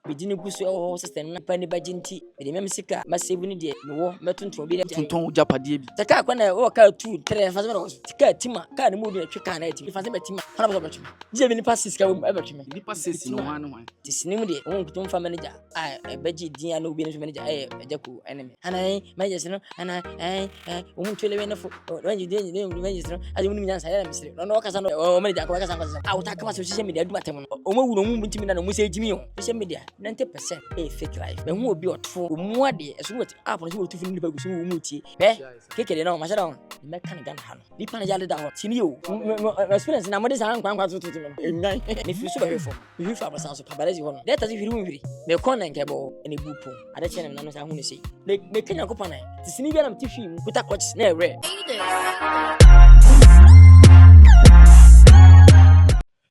Bidini gusu o system na pani bajinti. Be mem sika ma save ni de wo metonton bi de. Tonton japade bi. Saka akwana o ka 2 3 fa so sika tima ka ne mu de twe ka na tima. Fa se betima. Kana bo betwe. Je bi ni pass sika wo e betwe. Ni pass no wan no wan. Tisnim de won kutum fa manager beji din ya no bi no manager ejako enemy. Ana manager no ana o mu twele we na fo. When you dey manager no aje mu nyansa ya misiri. No ka sa no o manager ko ka sa ko sa. Ah uta kama social media du matem no. O ma wu no mu ntimi na no mu se jimi o. Social media 90% fake life. Be hu obi otfo mu ade eso no app no so wo tufi ni pa gusu mu tie. Be kekele na o ma shada on. Me kan gan ha no. Nipa na jale da ho. Tini o. Experience na mo de sa nkwan tutu me. Engan. Ni fi so be fo. Mi fi abasa so pabalezi ho no. Data ti firi wiri. Me kon na nkebo ene bupo. Ade chene na no sa hu ne sei. Me kenya ko pana. Tisini bia na mtifi mu kuta coach na ere.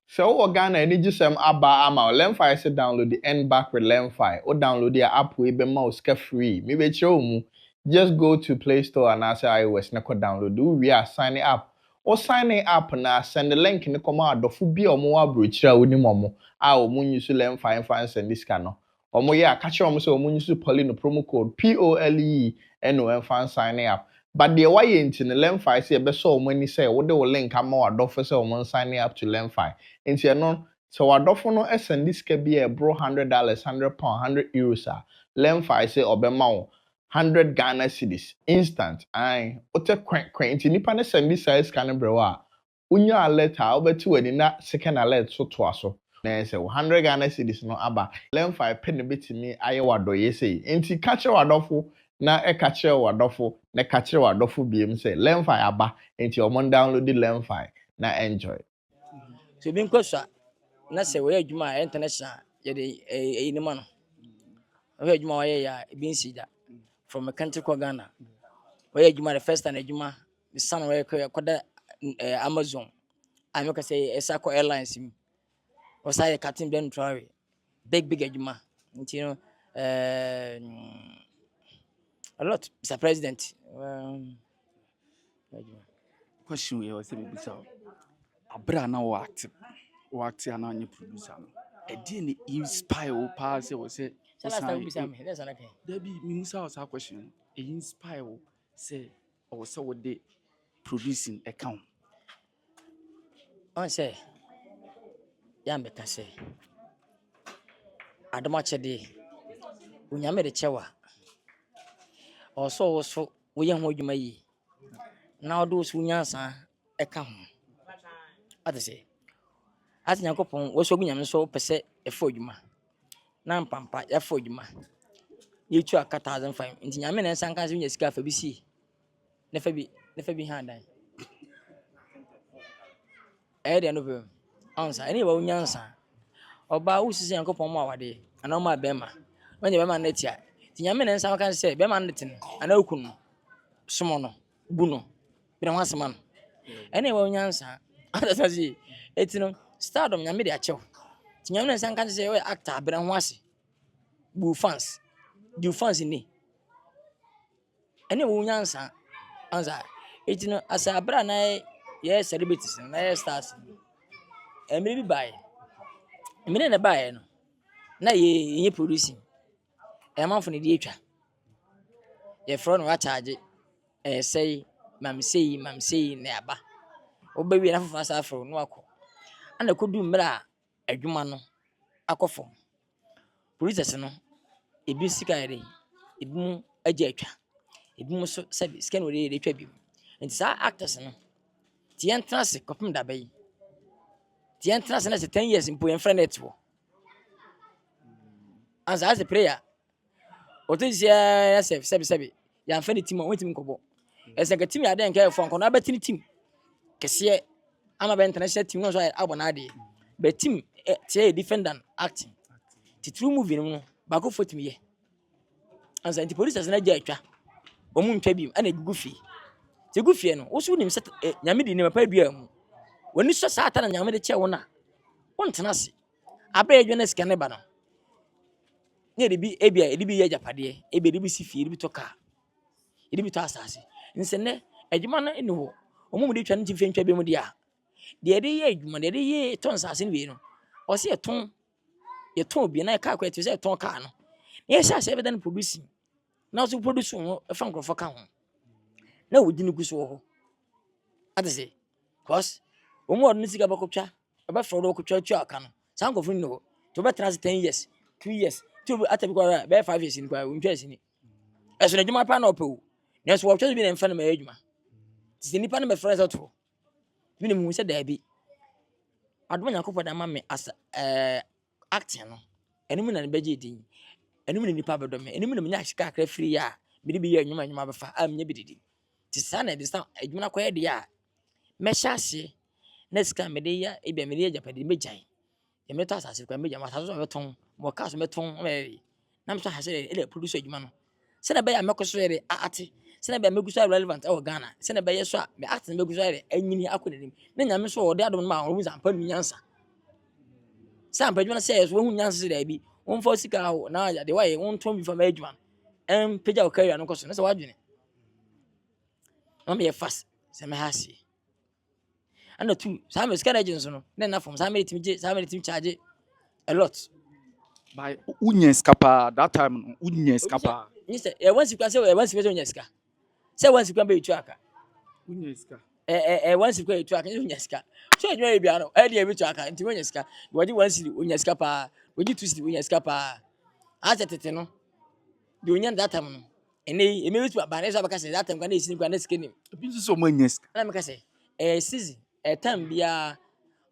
So Ghana any gisem aba ama Lemfi say download the end back with Lemfi or download the app we be mouse free. Me be show mu. Just go to Play Store and say iOS na ko download. We are signing up. Or signing up na send the link in the command of bi o mo abrochira oni momo. A o mo use Lemfi fan send this can no. O mo ya catch o mo say o mo use Pauline promo code POLE fan signing up. But the way into the Lemfi say be so many say what the link am adofo say o signing up to Lemfi. Into no so adofo no send this can be a bro $100, £100, €100 Lemfi say obema $100 Ghana cedis instant. Aye, ote kwen into nipa ne send this size can brewa. Unya alert ha obetu we na second alert so to aso. Na say $100 Ghana cedis no aba. Lemfi pen bit me aye wadoye say. Inti catch wadofo na catch wadofo na catch wadofo biem say Lemfi aba inti omon download the Lemfi na enjoy. So bin kwasha na se we adwuma international ye de ni ma no. We adwuma we ya bin sida from a country called Ghana. We adwuma the first time adwuma the son we kwada Amazon. I make say Esako Airlines mi. O say Captain Ben Traore. Big adwuma. You know a lot Mr. President. Question we was say be so. Abra na wo act ana nye producer no. E dey ni inspire o pa say we say That's okay. There be me musa was a question. E inspire o say o say what they producing account. On say ya mbeka say adoma chede unyame de chewa also we ye ho adwuma yi na odo so nyansa eka ho ate say ati Nyankopon wo so gunyame so pese efo adwuma na mpampa efo adwuma ye tu aka 1005 nti nyame na nsan kan se nya sika fa bi si ne fa bi handan de no be ansa ene ba unyansa oba usisi Nyankopon ma wade ana ma bema wanye bema na tia ti nyame na nsan kan se bema na tin ana okunu somo no bu no bi na wasema no ene ba unyansa ata si etino stardom nyame de achew ti nyame na nsan kan se we actor bi na ho ase bu fans du fans ni ene ba unyansa ansa etino asa abra na ye celebrities na ye stars emre bi bae emre na bae no na ye producing e man fo ne di etwa ye fro no wa charge say mam sei na aba oba wi na fofa sa afro no akọ ana kodu mra adwuma no akọfo producers no ebi sika ere ebi mu agya atwa ebi mu so sabi scan we dey twa bi nti sa actors no ti entrance kopim da bay ti entrance na 10 years mpo en friend netwo as a player otisia sabi ya fa ni team on team kobo ese ka team ya den ka fo nko na betini team kese ama be international team no so abona de be team tie defender acting ti true movie no ba ko fo team ye ansa anti police na gya atwa omu ntwa bi ana gugu fi ti gugu fi no wo so nim set nyame di ne pa bia mu woni so sa ata na nyame de che wo na won tena se abe edwena sika ne ba no ne de bi ebia edi bi ye japade ebe de bi si fi edi bi to ka edi bi to asase nse ne adwuma no ene ho omu de twa ne ti fe ntwa bi mu dia de edi ye adwuma de edi ye ton asase ne bi no o se ton ye ton bi na car kwete say ton car no ye sha say be dan producing na so produce ho e fa nkrofo ka ho na wodi ne guso ho ade say cause omo odno sika bakotwa e ba fro do bakotwa tu aka no sa nkrofo ni ho to be trans 10 years 2 years to atabi kwa be 5 years ni kwa untwa sini eso na djuma pa na opewu na so wo twa bi na mfa na ma adwuma ti nipa na me friends to bi ne mu se da bi adoma nyakopo da ma me as acting no enum na ne beje din enum ne nipa bedo me enum ne me nya hika akra free ya bi de bi ya nyuma befa am nya bididi ti sa na de sa adwuma na koye de ya me hyase na sika me de ya e bia me de japade me jan ye me to asase kwa me jan asase so beton mo ka so beton me na me so hase e produce adwuma no se na be ya me koso ye ate se na be me guso relevant e wo Ghana se na be ye so a me acting me guso ye anyini akonanim na nyame so wo de adom ma wo zampa nu nyansa sam padwuma say so wo nyansa da bi won fo sika ho na ya de wa ye won ton bi fa ma adwuma peja o career no koso na se wadwene no me fast se me hase and two sam sika na agents no na from sam team charge a lot by unye skapa that time unye skapa ni say e wan sika say e wan sika say unye sika say wan sika be tu aka unye ska wan sika e tu aka unye sika so adwuma e bia no e de e tu aka nti unye sika wodi wan sika unye sika pa wodi two sika unye sika pa azetete no de unye that time no ene e me tu aba na so aba say that time kwa na esi kwa na sika nim bi so mo nye ska na me ka say season time bia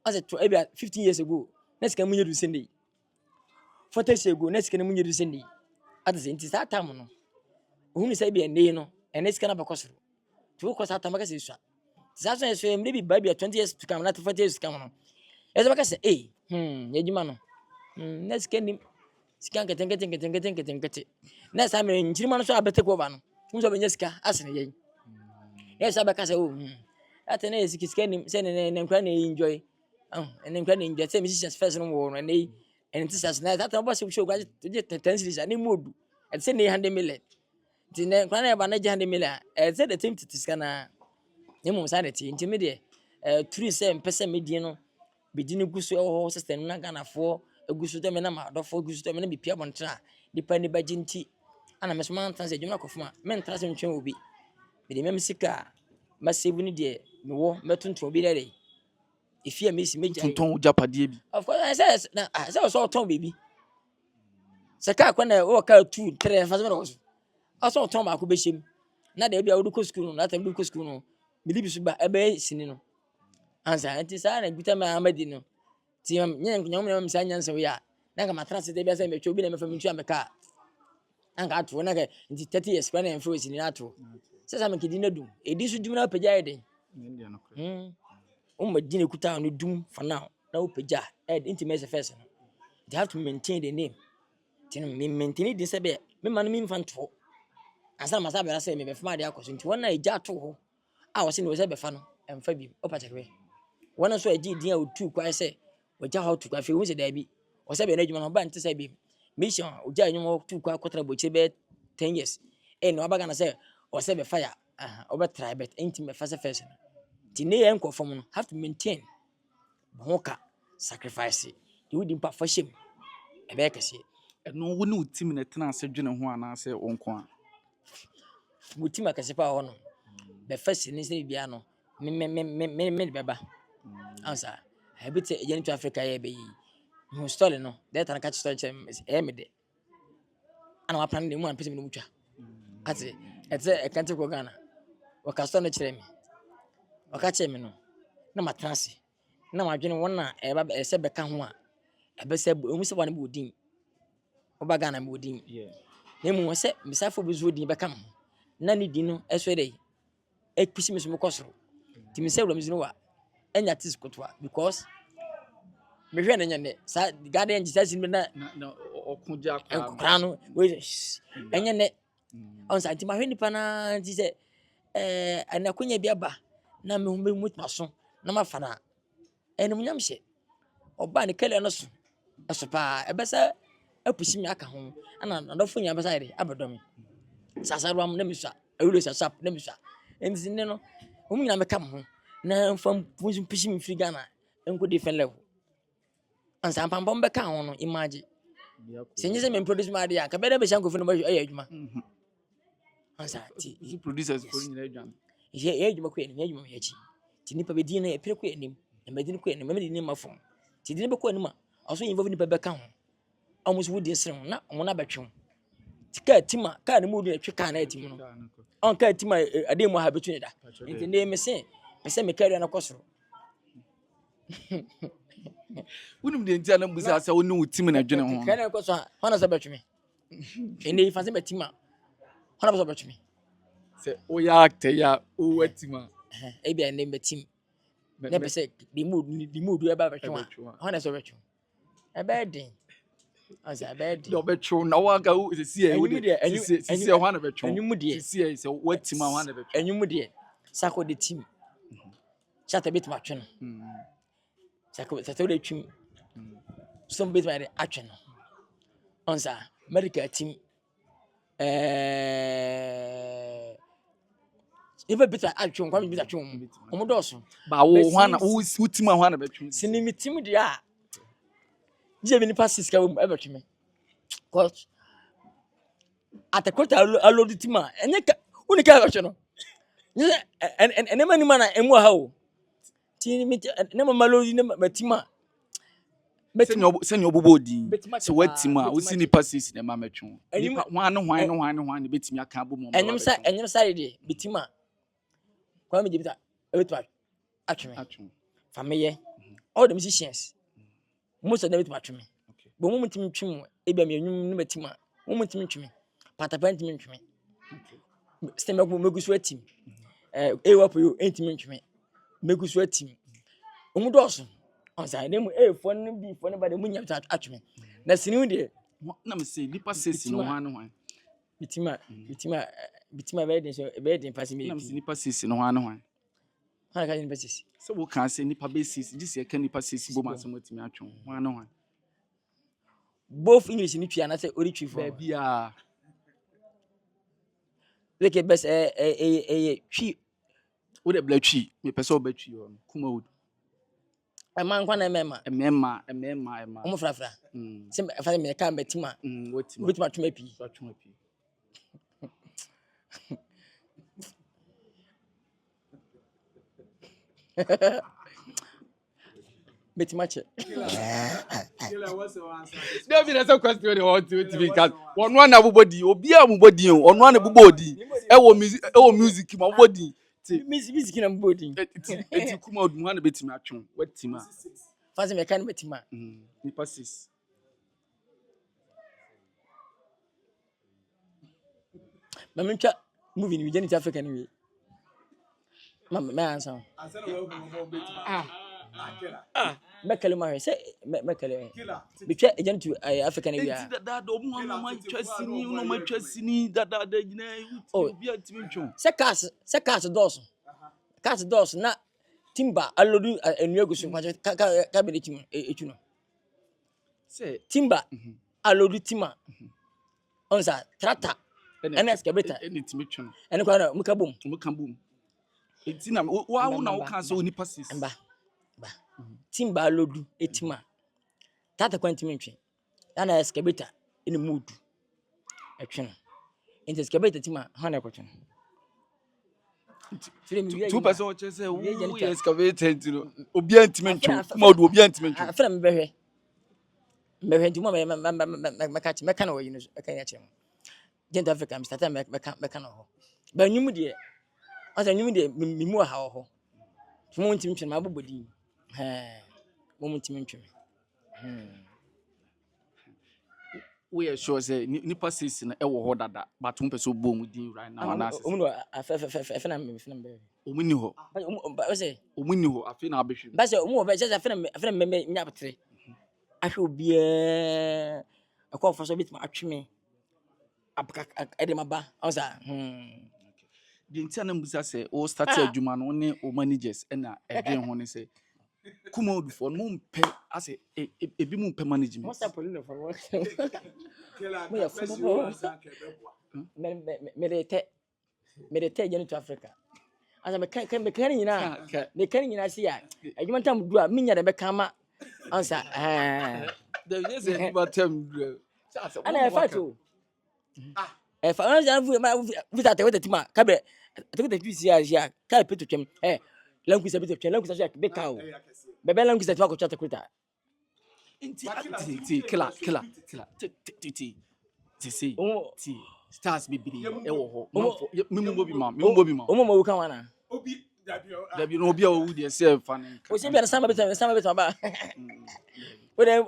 as to e bia 15 years ago na sika munye du sende 40 years ago na sika munye du sende at the nti that time no ohun say bia nei no ene sika na bakosoro to ko sa time ka say sua sa so so maybe bia 20 years to come na 40 years to come no e so ka say yejuma no na sika nim sika nkete na sa me nchirima no so abete ko ba no hun so benya sika asene yen e so ba ka say ate na sika nim say ne nkra na enjoy ene nkra na enjoy say me sisi first no wo no ne ene tisas na that no boss show gwa to je 10 series ani modu e say ne 100 million ti ne nkra na ba na je 100 million e say the team tiska na ne mu sa de ti nti me de three say mpese me di no be di ne guso ho system na Ghana fo eguso to me na ma do fo eguso to me na bi pia bontra dipa ni baji nti ana me so man tan say djuma kofuma me ntra se ntwen obi be de me sika ma save ni de me wo metonton obi de ifia me si meja tonton japade bi of course I say so ton baby saka kwa na o ka 2 3 fa so so aso ton ma ko be shem na de bia wo ko school no na ta wo ko school no me libi so ba e be sini no ansa anti sa na guta ma amadi no ti nyem me sa nyansa wo ya na ka matrase de bia say me twa obi na me fa me twa me ka anka ato na ka nti 30 years kwa na enfro sini na ato sasa me kidi na dum edi so dum na pagya eden ma dine kuta no dum for now na wo pagya nti me se first no they have to maintain the name tin me maintain the sebe me man me infanto asa ma sabe say me be fama de akoso nti wona eja to ho a wo se no se be fa no emfa bi o pa chekwe wona so eji din a otu kwa se oja how to kwa fe wo se da bi o se be na adwuma no ba nti se bi mission oja anyum otu kwa kotra boche be 10 years no abaga na se o se be fire o be try bet nti me fa se first no ti ne yen kwofom no have to maintain hoka sacrifice you would impa for shame e be kase no wo ne utim na tena ase dwene ho ana se wonko a mutima kase pa ho no be first ni se bia no me beba ansa habite yen to Africa ye be yi no story no that an catch story e me de ana wa plan de mu an pese me no mutwa ate ete e kante ko Ghana waka story no kire me waka kire me no na matranse na madwene wona e ba e se beka ho a e be se omu se bana be odin oba Ghana me odin na mu se misafo be zo odin beka mo na ni din no e so dey e pisi me so mo kosoro ti me se wura me zino wa enya tis kotwa because me hwe na nyane sa garden Jesus na okuja akra no we enya ne on sa ti ma hwe nipa na ti se anakunya bi aba na me humbe mutmaso na mafa na enu nyam hye oba ne kele no so esopa ebesa apusi mi aka ho ana ndofo nya besa ide abedom sasaruam na miswa awulo sasap na miswa enzine no nyina me kam ho na mfam pusi mi free Ghana enko different level ansa pampam be ka ho no imagine Se nyese me produce ma de anka be na be shanko fu no ba ayi adwuma ansa ti Is producers for nyina adwan. ye adwuma ko enim adwuma me achi ti nipa be din na e pere ko enim e me din ko enim me din ma fom ti din be ko enim a also involve nipa be ka ho almost would din sere na mo na betwe ti ka tima ka na mu din atwe ka na atim no on ka tima ade mu ha betwe da nti ne me se me carry na kosoro Wouldn't the entire numbers as I would know Tim and Adwene ka na kosoro hona sa betwe me ene fa se betima hona sa betwe me say, oh, ya actor, ya, oh, what Tima. e bia ne betim na be se the mood e ba betwe hona sa betwe e ba din ansa ba din No betro na waka who is see a see a one of betro. Enyum de See is a what Tima one of betro. enyum de sako de team chata bit ma twen sako de twim some bit ma de atwen onsa medical team even bit atwen kwa bit atwen omo do so Ba wo one who Tima one of betro. sinimi team de a je bi ni passes ka e betwe me cause atakota alo de team a enye ka unika betwe no ene mani mana emu ha o ti mi ne mama lo ni matima Send your body. So what Tima who see ni passes na ma metro. One betimi aka bo mo. enyem sa de bitima kwa me jibita ebetima atweme fameye all the musicians most of them ebetima atweme bo mo mutimi twem e bia me enyum ni matima mo mutimi tweme patapant mi tweme stem ko megusu atim wapo yo entimi tweme megusu atim omudoso onsa ne mu fo no bi fo no ba de munya atweme na sinu de na me say nipa sesi no one bitima be den pasi me na me say nipa sesi no one ha ka nipa sesi so we can say nipa be sesi just e ka nipa sesi bo ma so motimi atwon one both English ni twa na say ori twi for bia like best twi wo de bla twi me pese obatwi yo kuma wood man kwa na mema omo frafra se fa me ka betima wetima betima twema pi betima che What's the answer? David has a question they want to be cat one abubodi obi amubodi onu an abubodi e wo music ma body music na mbodi eti kuma odum an betimi atwon wetima fa se me ka na betima nipa 6 mamentwa movie ni Jenny Africa ni we me answer I said we go bit. mekele ma se mekele bitwa agent to Africa ni we eti dada do mu an ma twasini no ma twasini dada nyina obi atimi twon se cars dos na timber alodu enu agusu ka be etu no say timber alodu tima onsa tractor ene excavator ene timi twon ene kwa na muka bom eti na wa na wo kan so nipa 6 ba timber alodu etima tata kwantimi ntwe na excavator ene mudu etwe no ente excavator tima ha na ekotwe two person what say we excavator you obi antimi ntwe kuma odu obi antimi ntwe afra mbehwe ntimo meka na wo yino meka ya chem Gent Africa Mr. Time meka na ho ba nyum de asa nyum de mimu ha ho mo ntimi ntwe ma bobodi mo ntimi ntwe we are sure say nipa 6 na e wo ho dada but mo person bo mu din right now na o no afa na mbehwe o muni ho ba say o muni ho afi na abehwe ba say o mo ba say afa na me nya betre ahwe obi akwa so bit ma atweme abaka edemaba oza the internal musa say o start adwuma no ne o managers na edwen ho ne say kuma odu for no mpe ase ebi mu mpe management what's up for work Killer, Me ya fubo. me de te Jenny to Africa asa me kan nyina si ya adwuma tam du a minya de be kama ansa there is a about time ana fight o fa ana jan vita te weta tima kabe te weta twisi ya ka peto twem languisa peto twem languisa ya be ka o bebe languisa twa ko chata kuta Ti killer. Ti see. Ti stars bibiri e wo ho. Memo bi ma. omo ma wuka wana Obi Dabi no obi a wo dey say fan. o se bia sama beto ba o de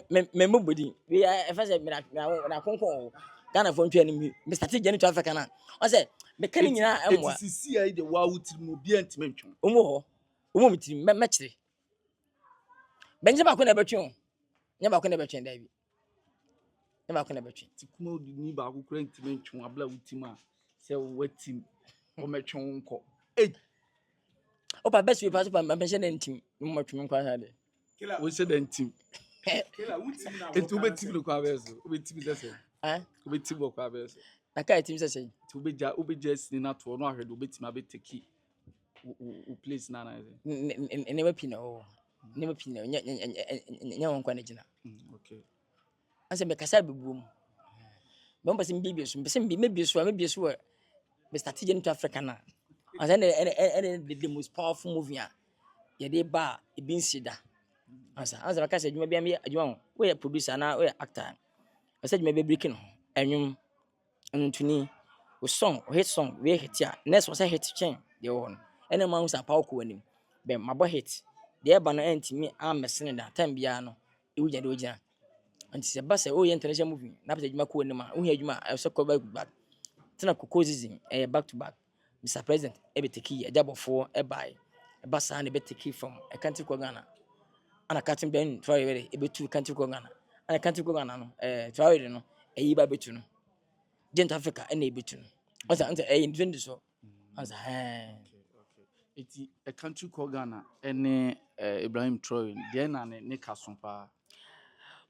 me mbodi we e fa se me na konkon Ghana for ntwa ni me start jeni to Africa na o se me kan nyina amwa Ti see ai de wa wuti mo bi antime ntwon. omo mitiri me kire benje ba ko na betwe o nya ba ko na betwe da bi nya ba ko na betwe Ti kuma ni ba ko kura antime ntwon abla wuti ma se watim o metwon nko. o pa best we pass pa mention na ntim mo twem kwa ha de Killer. We say den team. Killer, who team now? Etu be team lo kwa beso. We team say. ah We team lo kwa beso. na kai team say Ti we just ni na to no ahwe do betima be take o place na na. ne ma pina o ne ma pina nya won kwa na gina Okay. anse me kasa bebuo mu me mba sim bibie so me mebie so me start jeni to Africa na anse the most powerful movie a ye dey ba e bin sida anse ba kasa adwuma bia me adwuma we ya producer na we ya actor anse adwuma be breaking ho anwum ntuni o song o hit song we hit ya next was a hit chain de won ene ma hu sa power ko anim be mabo hit de ba no antimi amesene da time bia no e wugya de wugya anti se ba se o ye international movie na pese adwuma ko anim a hu adwuma e so ko back tena kokozizim back to back Mr. President e be take ye jabofo e bai e ba sa na be take from e country ko Ghana ana katin ben try we e be tu country ko Ghana ana country ko Ghana no try we no e yi ba betu no Gent Africa e na e betu no o sa ante e ndwende so anza Eti a country called Ghana ene Ibrahim Traoré de na ne kaso pa.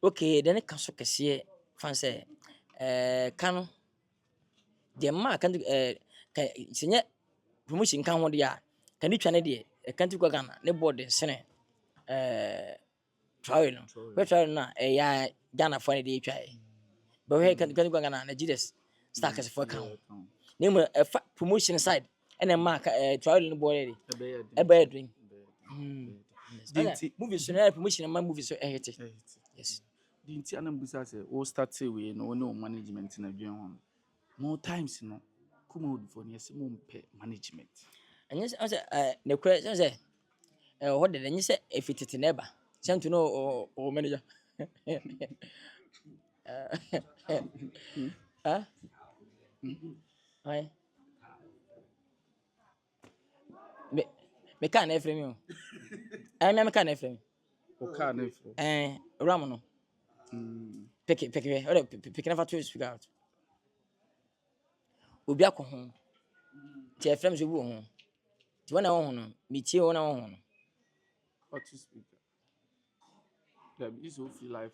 okay then kaso kese fan say kanu de ma kan senye promotion kan ho de a kan ni twane de country ko Ghana ne board sene Traoré no we Traoré na ya Ghana for ne de twa but we kan ko Ghana na Jesus star kase for kan ne mo promotion side ene ma Traoré no board e be doing movie so na promotion ma movie so hit yes The inti anam busa say o start say we no no management na dwen ho. More times no kuma would for yes mo mpe management. anya say ne kura say what did anya say efitete neba same to know or manager ai me kan na frame o me kan na frame O ka na fo. ram no pick na fa to speak out obi akoho ti e frame so bu ho ti wona ho no me tie wona ho no What to speak? That is so feel life.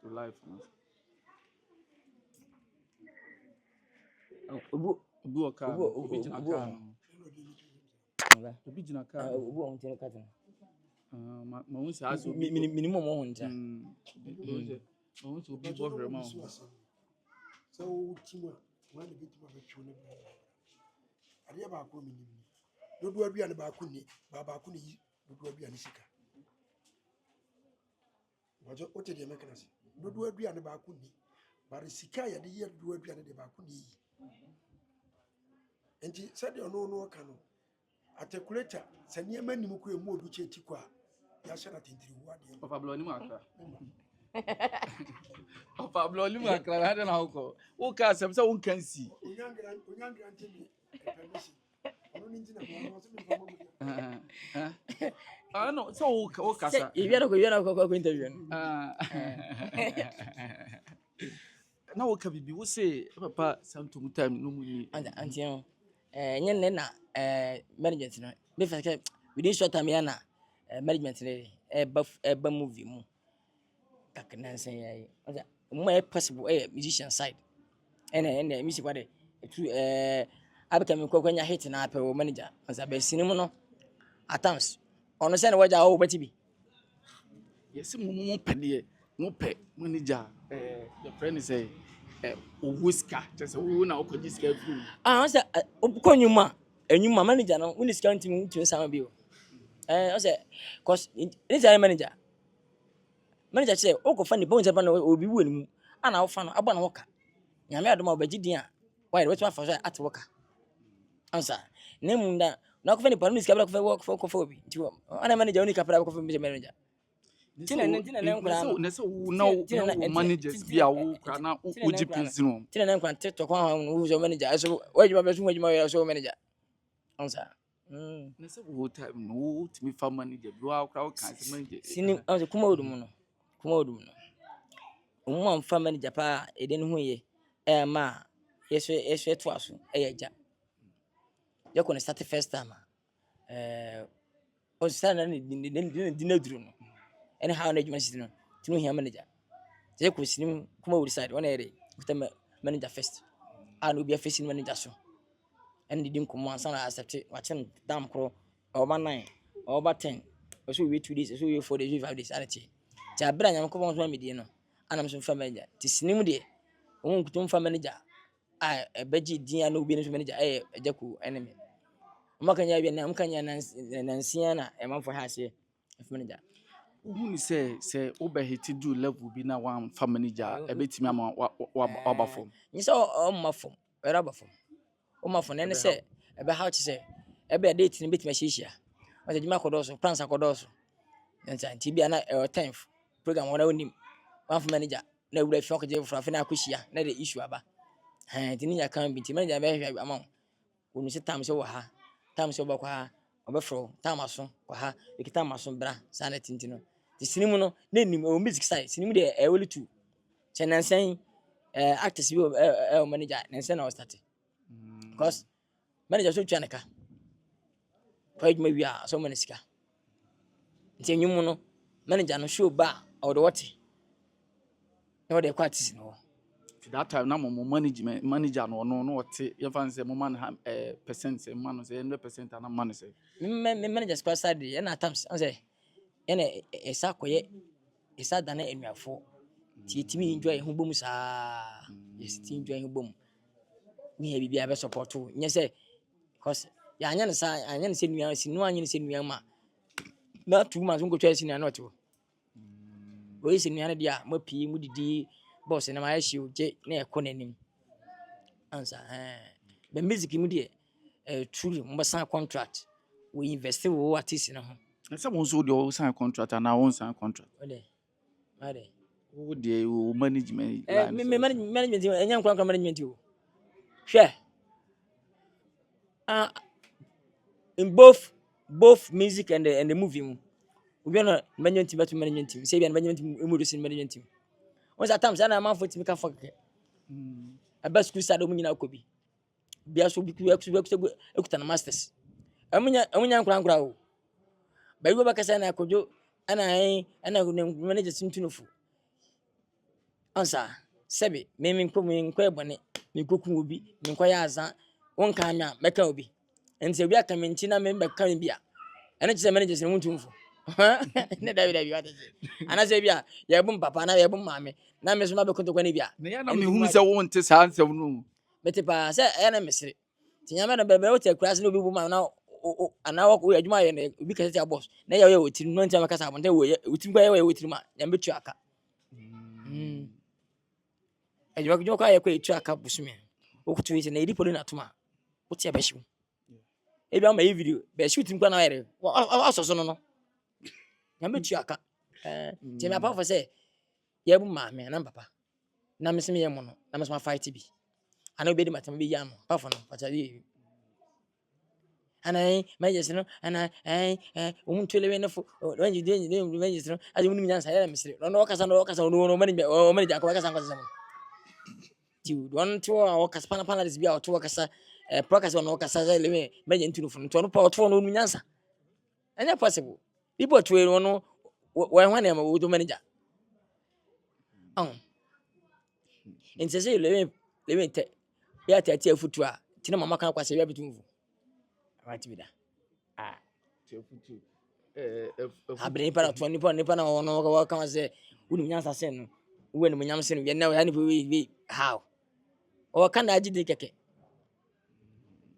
For life. Obi o ka. Obi jina ka. Obi jina ka. obi o ntino ka tan Ma won say aso minimum ho ntia ma won so obi bo hre ma. So team one the bit of a tune. Adia ba ko minim. Dodo aduane ba ko ni ba ko ni dodo aduane sika. Wajo o te de mekanasi. Dodo aduane ba ko ni ba sika ya de ye dodo aduane de ba ko ni. Enti said no no ka no. Articulator sanya manim ko emu odu che tikwa ya shara tintiri wu ade. Papa Blo ni makra. Papa Blo ni makra na de na hoko. O ka sem se won kan si. Onyangra ntimi. Ono ninji na mo so me famo. Ah no, so o ka sa. e viera ko interview Na o ka bibi wo say papa Santom time no mu ni. anti nyen na management no be fa within short time ya na management ne ba movie mu kakna sen yayi mo e possible musician side ene music wade tu abeka me kwanya hit na apɛ wo manager ansa be sinim no at times ono se na waja wo beti bi Yes mo pede mo pɛ manager the friend say owiska just wo na okoji ska free I say konyuma enyuma manager no we sika ntimi ntimi sama bi o I say cause this manager say o go fa ni bon na obi wu animu ana wo fa no agba na wo ka nyame adoma obagi din a why wetin afa so at wo ka answer nemu da na ko fa ni pa no sika bra ko fa obi nti ana manager oni ka pra ko fa manager tina na so na managers bi a wo kra na oji pins no tina na nkran TikTok wo so manager so wajuma be so wajuma so manager answer na so wo time no timi fa manager bi wa kra wo kan se manager sini answer kuma odum no umma mfa manager pa ede no hoye ma yeso to aso eja yakone start first time o start na dinaduru no anyhow na adwuma sisi no tinu hia manager je ko sinim kuma we decide one ere kuta manager first and we be facing manager so and didn't come once and accept watching damn crow over 9 over 10 so we 2 days so we 4 days we 5 days anati ja bra nyam ko bon so me die no anam so fa manager ti sinim de won kutum fa manager a beji din na obi no manager ejaku enemy makanya bi na mkanya nansia na e manfo ha se manager who ni say obehiti do level bi na one family manager ebetimi ama waba form ni say o ma form era ba form o ma form ne say ebe how to say ebe date ni betimi hihia o say jima kodoso plans akodoso nti bia na 10th program wona onim one family manager na wura fi okeje fura fi na akohia na the issue aba nti ni ya kan bi nti manager be hwa ama wonu say time say wo ha time say obakwa ha obefro time aso kwa ha ekita maso bra sana tintino ti sinimu no na nim o music side sinimu de e woli tu chenansen actors bi o manager nansen na start because manager so twaneka page ma wi a so manisika nti enyumu no manager no show ba o de what no de quality no that time na mo manager no ote ye fan say mo man percent say man say 100% na man say me manager squad side e na times on say ene esa koye esa dana enuafo ti timi enjoy hu bom saa yes ti enjoy hu bom ni he bibia be support nye say because ya anya ne saa anya ne se nua si no anya ne se nua ma na 2 months ngo twa si nua na oto o yi se nua ne dia mo pii mu didi boss na ma yashi oje na ekononim answer the music mu de truly mo sign contract we invest wo artist na ho say mo so de sign contract and na won sign contract ade wo de management management enya nkwa management o hwe in both music and the movie mu we no management team to management team say be management team mu do sin management team once at times ana man for team ka fuck aba school side mu nyina akobi bia so bi ku ekuta na masters amunya nkura o ba yi ba kasa na akojo ana manager sintunofu ansa sebe me nkwa ebone me koku obi me nkwa ya azan won ka anya meka obi enti obi aka me nti na me beka bia ene chese manager sin wuntumfo ne David what is ana se bia ye bum papa na ye bum mame na me so ma be kontokwa ne bia na ya na me hu se won te sa ansem no mete pa se e na mesire ti nyame na bebe o te kura se no bi bum na ana wo adwuma ye na obi kase ti boss na ye wotiri no ntia makasa abonte wo ye wotim kwa ye wotiri ma nyame tu aka adwuma kwa ye kwa tu aka busumi okutu ite na edi poli na tuma wotia be hyew ebi ama e video be shoot nkwa na yere asoso no nyame tu aka ti me apa for say ye bum ma me na papa na mesem ye mo no na mesem fight bi ana obi di matam bi ya no pa for no pata ye ana majes no ana tule we nafo wanji de majes no aje munum nyansa ya misiri no wakasa no mani ja ko wakasa ko samo ti don to wakasa pana dis bia to wakasa prokasa no wakasa za lewe maje ntunu fu to no pa to no nyansa anya possible people to we no we hwan na wo do manager nti se lewe te ya tati afutu a ti na mama kan kwase bia bitumfu amati bida te futu Abre nipa na to nipa na ono wa kan say woni nyansa sen no wo ni nyam sen we na ya ni we how o kan da agide keke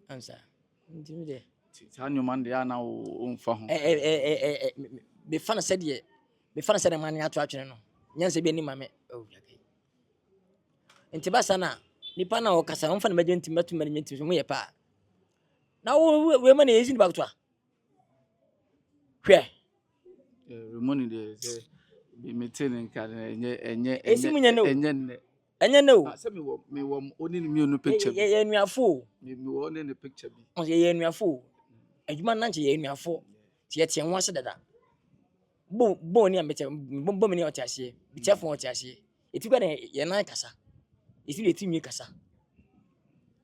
ansa ntimi de saa nnwoma de ana wo mfa ho me fa na sɛ de man ya to atwene no nyansa bi ani ma me o okay nti ba sana nipa na o kasa on fa na magye ntimi metu mani ntimi so mo ye pa na wo we ma na yezi ni ba to a hwɛ remoni de say be maintain nka enye esi munya no enye nne enye no say me wo oni ni me no picture bi ye nuafo me wo oni ni picture bi on ye nuafo adwuma na nche ye nuafo tie tie ho ase dada bo ni amete bo me ni otiase bi chefo otiase eti gba na ye nan kasa eti le ti nwi kasa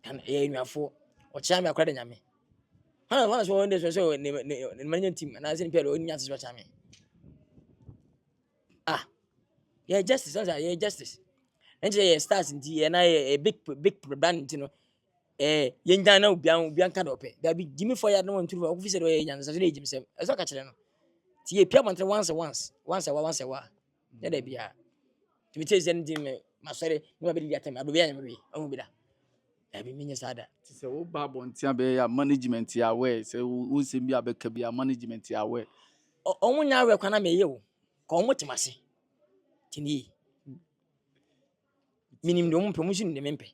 kan ye nuafo o chia me akora de nyame wana so wonde so ne manya team na se ni pelo oni nyase so chia me yeah justice answer yeah justice enje yeah stars nti yeah na yeah big brand nti no ye ngan na obian ka do pe da bi Jimmy for ya no wan turu ko fi se do ye nyan so dey Jimmy sem eso ka kire no ti ye pia montre once ya da bia ti mi teze ndi me masore ni ma be di atem ado bia nyame bi o bi da da bi minye sada ti say wo ba bontia be ya management ya we say wo sem bi abeka bi ya management ya we o nya we kwana me ye wo ko mo timase tini minim do mo promotion de mempe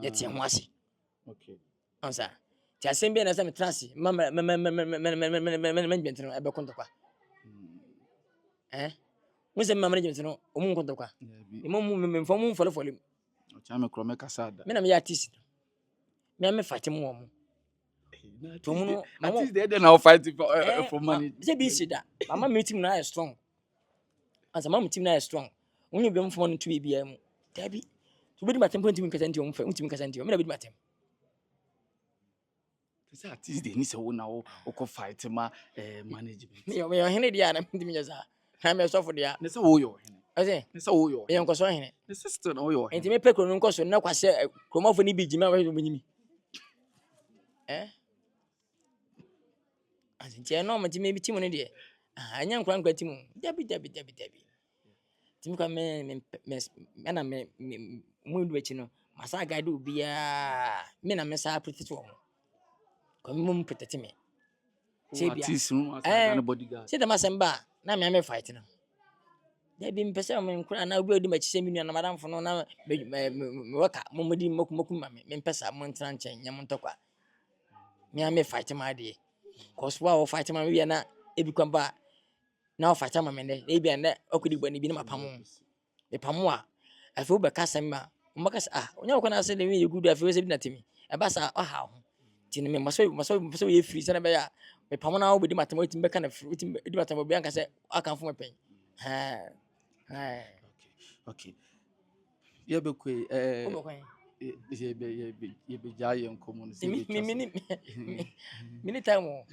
ye tie ho ase okay ansa ti asem bi na se me trase management no ebe konto kwa mo se management no o mo konto kwa mo mfo mo folo folo o cha me kro me kasada me na me ya artist me fatim wo mo to mo no artist they now fight for money se bi sida mama me team na strong ansa mama team na strong onye bi mfo no to bibia mu dabi to be di matem point team kasa nti o mfa team kasa nti o me na be di matem say artist they ni say wo na wo ko fight ma management me yo hene dia na ntimi nyeza na me so for dia ne say wo yo hene ase ne say wo yo me nko so hene ne sister na wo yo hene enti me pe kro nko so na kwase kromafo ni bi jima wa nyimi ase nti no ma ti me bi team no de anya nkwa team dabi timi kwa me na me mu ndu echi no masa guide obi ya me na me sa protect wo ko me protect me say artist no as bodyguard say the masemba na me fight no dabi mpese me nkura na obi odi ma chise mi nua na madam fo no na me waka momodi moku ma me mpesa mo ntran nchen nyam ntokwa me fight ma de cause wa fight ma we na ebi kwamba na o fight ma me ne ebi na okudi bani bi na mapamo e pamo a afi be ka semba mbaka onya ko na ase de we gudu afi we se bi na temi e ba sa ha ho ti ne me maso ye free se na be ya me pamo na obedi matemo ti be ka na free ti di matemo bi anka se aka fo me pen okay ye be ko ye be jaye nkomo no se mini time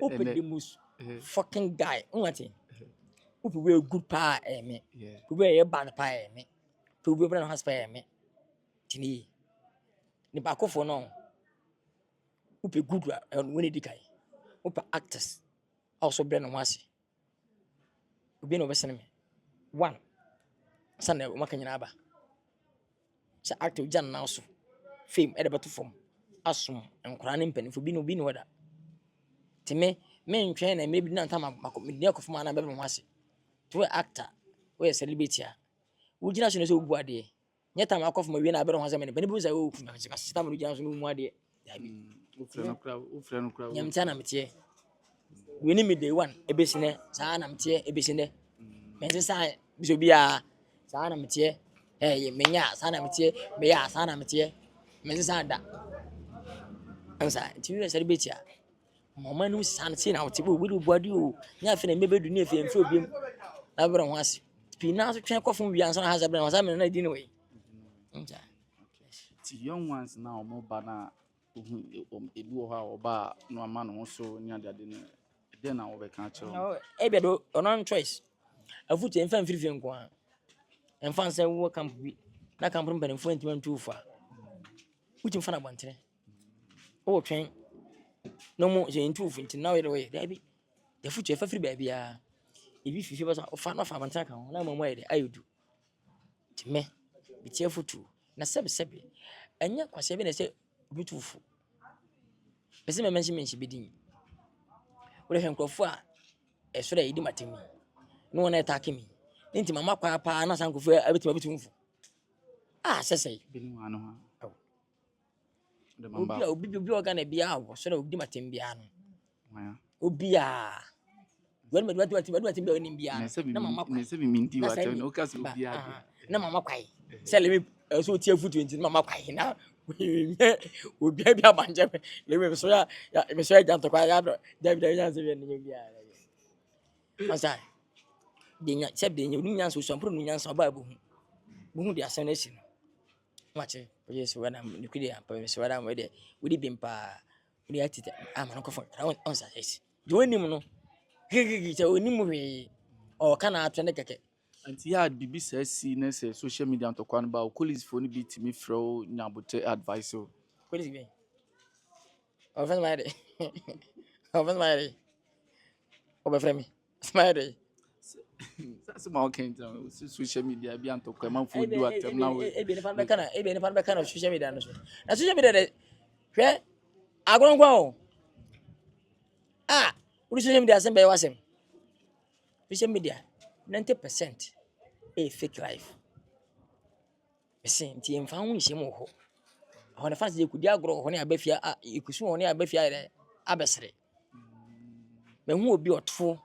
open the most fucking guy unwati upi we good pa me we ye bad pa me to we brand hospital me tini ni ba kofo no upi good when e dikai upi actors also brand no wasi obi no besene me one sana makanyina aba sa actor jan na so fame e de beto fom asom enkora ne mpanifo bi no wada timi me ntwen na me bi na ntama me de akofo ma na be mo ase to actor we celebrity a wo gina so no so obu ade nyeta ma akofo ma wi na be ho ase me ne bani bu za wo ku na sita mo gina so no mu ade dabi wo frɛ no kra nyam tia na metie we ni me day one ebesine saa na metie ebesine me se saa biso bia saa na metie menya saa na metie me ya saa na metie me se saa da ansa ti we celebrity a mama no san se na wote we do buade o nya fe na mebedu ni efe mfe obiem na bere ho ase pi na so twen kofo wi ansa na ha zabere wasa me na di ni we nja ti young ones na o mo ba na ebi wo ha o ba no ama no so nya de ne de na wo be kan che o be do onon choice afutu emfa mfirifi nko a emfa nse wo camp bi na camp mpanimfo ntima ntufa uti mfa na bontere o twen no mo je into finti na we dey there bi the future fa free baby a ebi fifi ba so fa no fa bantan kan na mo ye dey ayodu ti me bi tie futu na sebe enya kwase bi na se bitufu pese me mention bidin we dey nkrofo a eso da yidi matemi no na attack me nti mama kwa pa na san kofu abetima bitumfu sesei bini wano ha Aw. de mamba obi organ bia awo so na obi matem bia no ya obi a wen me do bia onim bia na mama kwa na se bi minti na wa sɛ te bi- no ka se ba- obi ade ah, na mama kwai sɛ lemi so tie futu nti na mama kwai na obi bia abanje lemi so ya me so ya janto kwa ya bro David ya se bi ne bia asa de nya sɛ de nya unu nya so so ampro unu nya so ba buhu de asɛm na si no wache oye so wana nikudi apa me so wana we de bimpa we de atita ama no kofo on sa yes de woni mu no gigi sɛ oni mu hwe o kana atwene keke anti ya bibi sa si na se social media to kwan ba o colleagues fo ni bi timi fro nyabote advice o kweli sibe o fa ma de o fa ma de o be frame ma de that's my kind social media bi anto kwa man fo do atem na we e be ne fa be kana social media no so na social media de hwe agron o uri social media asem be wasem social media 90% fake life nti emfa ho nhye mu ho na fans de kudi agro ho ne abafia ikusu ho ne abafia de abesere me hu obi otfo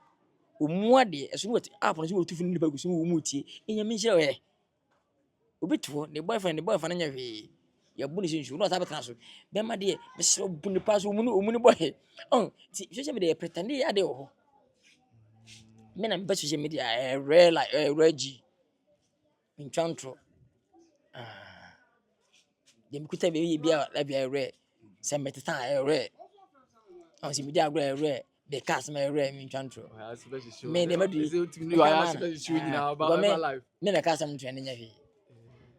omu ade eso wati app no so wotu fini nipa kusu mu tie enya me nhye we obi to ne boyfriend nya hwe ya bu ne shinju no ta betana so be ma de be sero bu ne pa so omu ne boy ti social media pretend ya de ho me na me social media rare like regi intro dem kuta be bia la bia rare se meteta rare si media agro rare the cast me rare me intro me de madu is it you are supposed to nyina about my life me na cast am trend nya hwe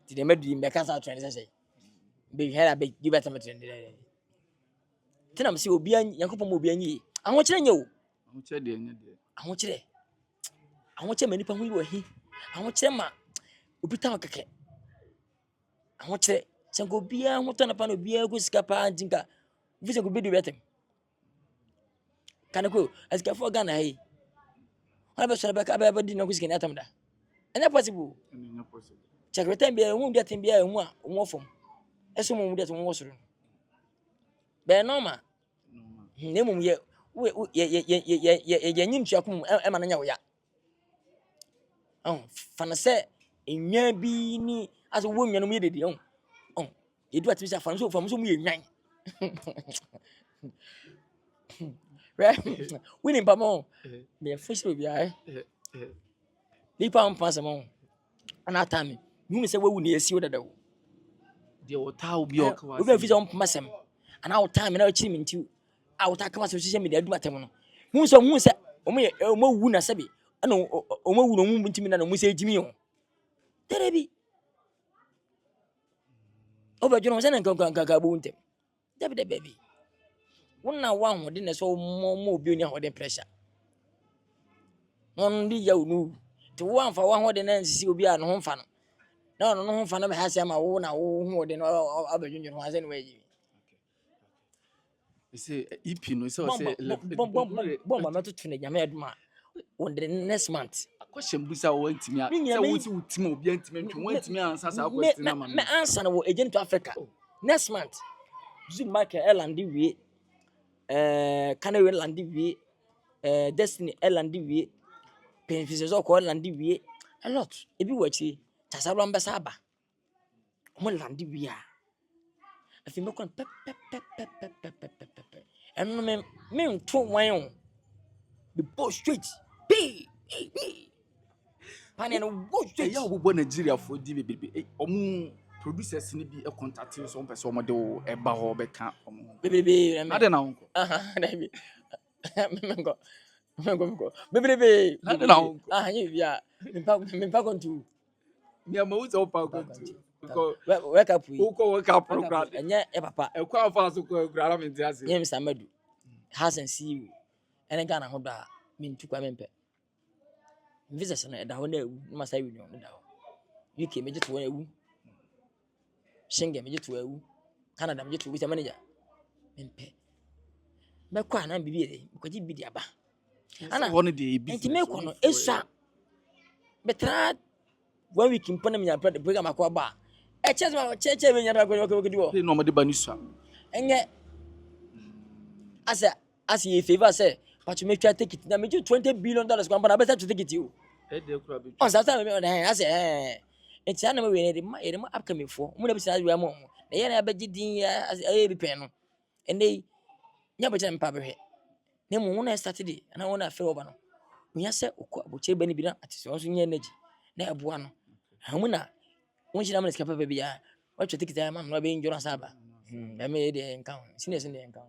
ti de madu me cast am trend say be hera be give it am trend there tina me se obi an yakopom obi anyi aho kire nya o mo che de nya de aho kire manipa hu yi wo hi aho kire ma obi tan keke aho kire sengo bia ho tan pa no bia ko sika pa antinka vise ko bidu betem kanako asika fo Ghana hi ona be so be ka be di no ko sika ni atam da enya possible nya possible check bia hu dia tem bia hu a hu ofom eso mo dia tem wo soro be normal ne mum ye ye nyim tuakum e ma na nya wo ya fana se enwa bi ni aso wo nwa no ye dedi edu atimi sa fana so fam so mu ye nwan right winning pa mo me fushiro bi ai ni pa on pass mo ana tami nu se wawu ne yesi odada wo de o ta obi o ka wa obi afisa on pasem ana o time na chiri minti a o ta ka social media adu atem no hu se o mo wu na sabi ana o mo wu no mu minti mi na no mu se jimi ho terebi oba jono se na nkan bo untem dabi baby wona wa ho de na so mo obi oni ho de pressure non di ya unu ti wo anfa wa ho de na nsisi obi a no ho mfa no na no ho mfa na me ha se ma wo na wo ho de no abadwunju ho ase no wa yi say EP no say bomba matutu ne nyame aduma on the next month question busa wo ntimi a say wo ti utimi obi ntimi ntwe wo ntimi ansa sa question na ma me answer na wo agent to Africa next month Zoom market Elandi we Canary Elandi we Destiny Elandi we Penfises ko Elandi we a lot ebi wachi tasaro ambasa aba mo landi we a afi me kon pep eno me nto wan o the boss straight b pane no go straight ya obo Nigeria for di bebe omu producers ni bi e contact so person mo de o e ba ho be ka omu bebe ade na wonko dabi mengo bebe ade na wonko nye bia me pa kontu mi ama wo so pa ko because wake up we wo ko wake up program enye e papa e kwa fa so ko grara me ntia se yem samadu house and see you and Ghana ho da me ntu kwa mempe visas na da ho na ewu na masa union da ho UK me je to ewu Schengen me je to ewu Canada me je to visa manager mempe me kwa na bibi e ko ji bi di aba ana one day business enti me ko no esua betra 1 week mpana me nya program akwa ba e cheche me nya da ko di wo no made baniswa enye as ye favor say but you make sure take it na me $20 billion kwa na better to take it you e dey kura be on that me on as it's na me we ne ma upcoming for mo na bi say mo na ye na abeji din ya bi pen no ende nya be mpa be hwe na mo na start dey na wona afa oba no nya say okọ aboche ba ni bi na atise won so nya energy na eboa no ha mo na won shi na me skapa ba bi ya wa twa take it ma no be injure saba ba me dey nka sine nka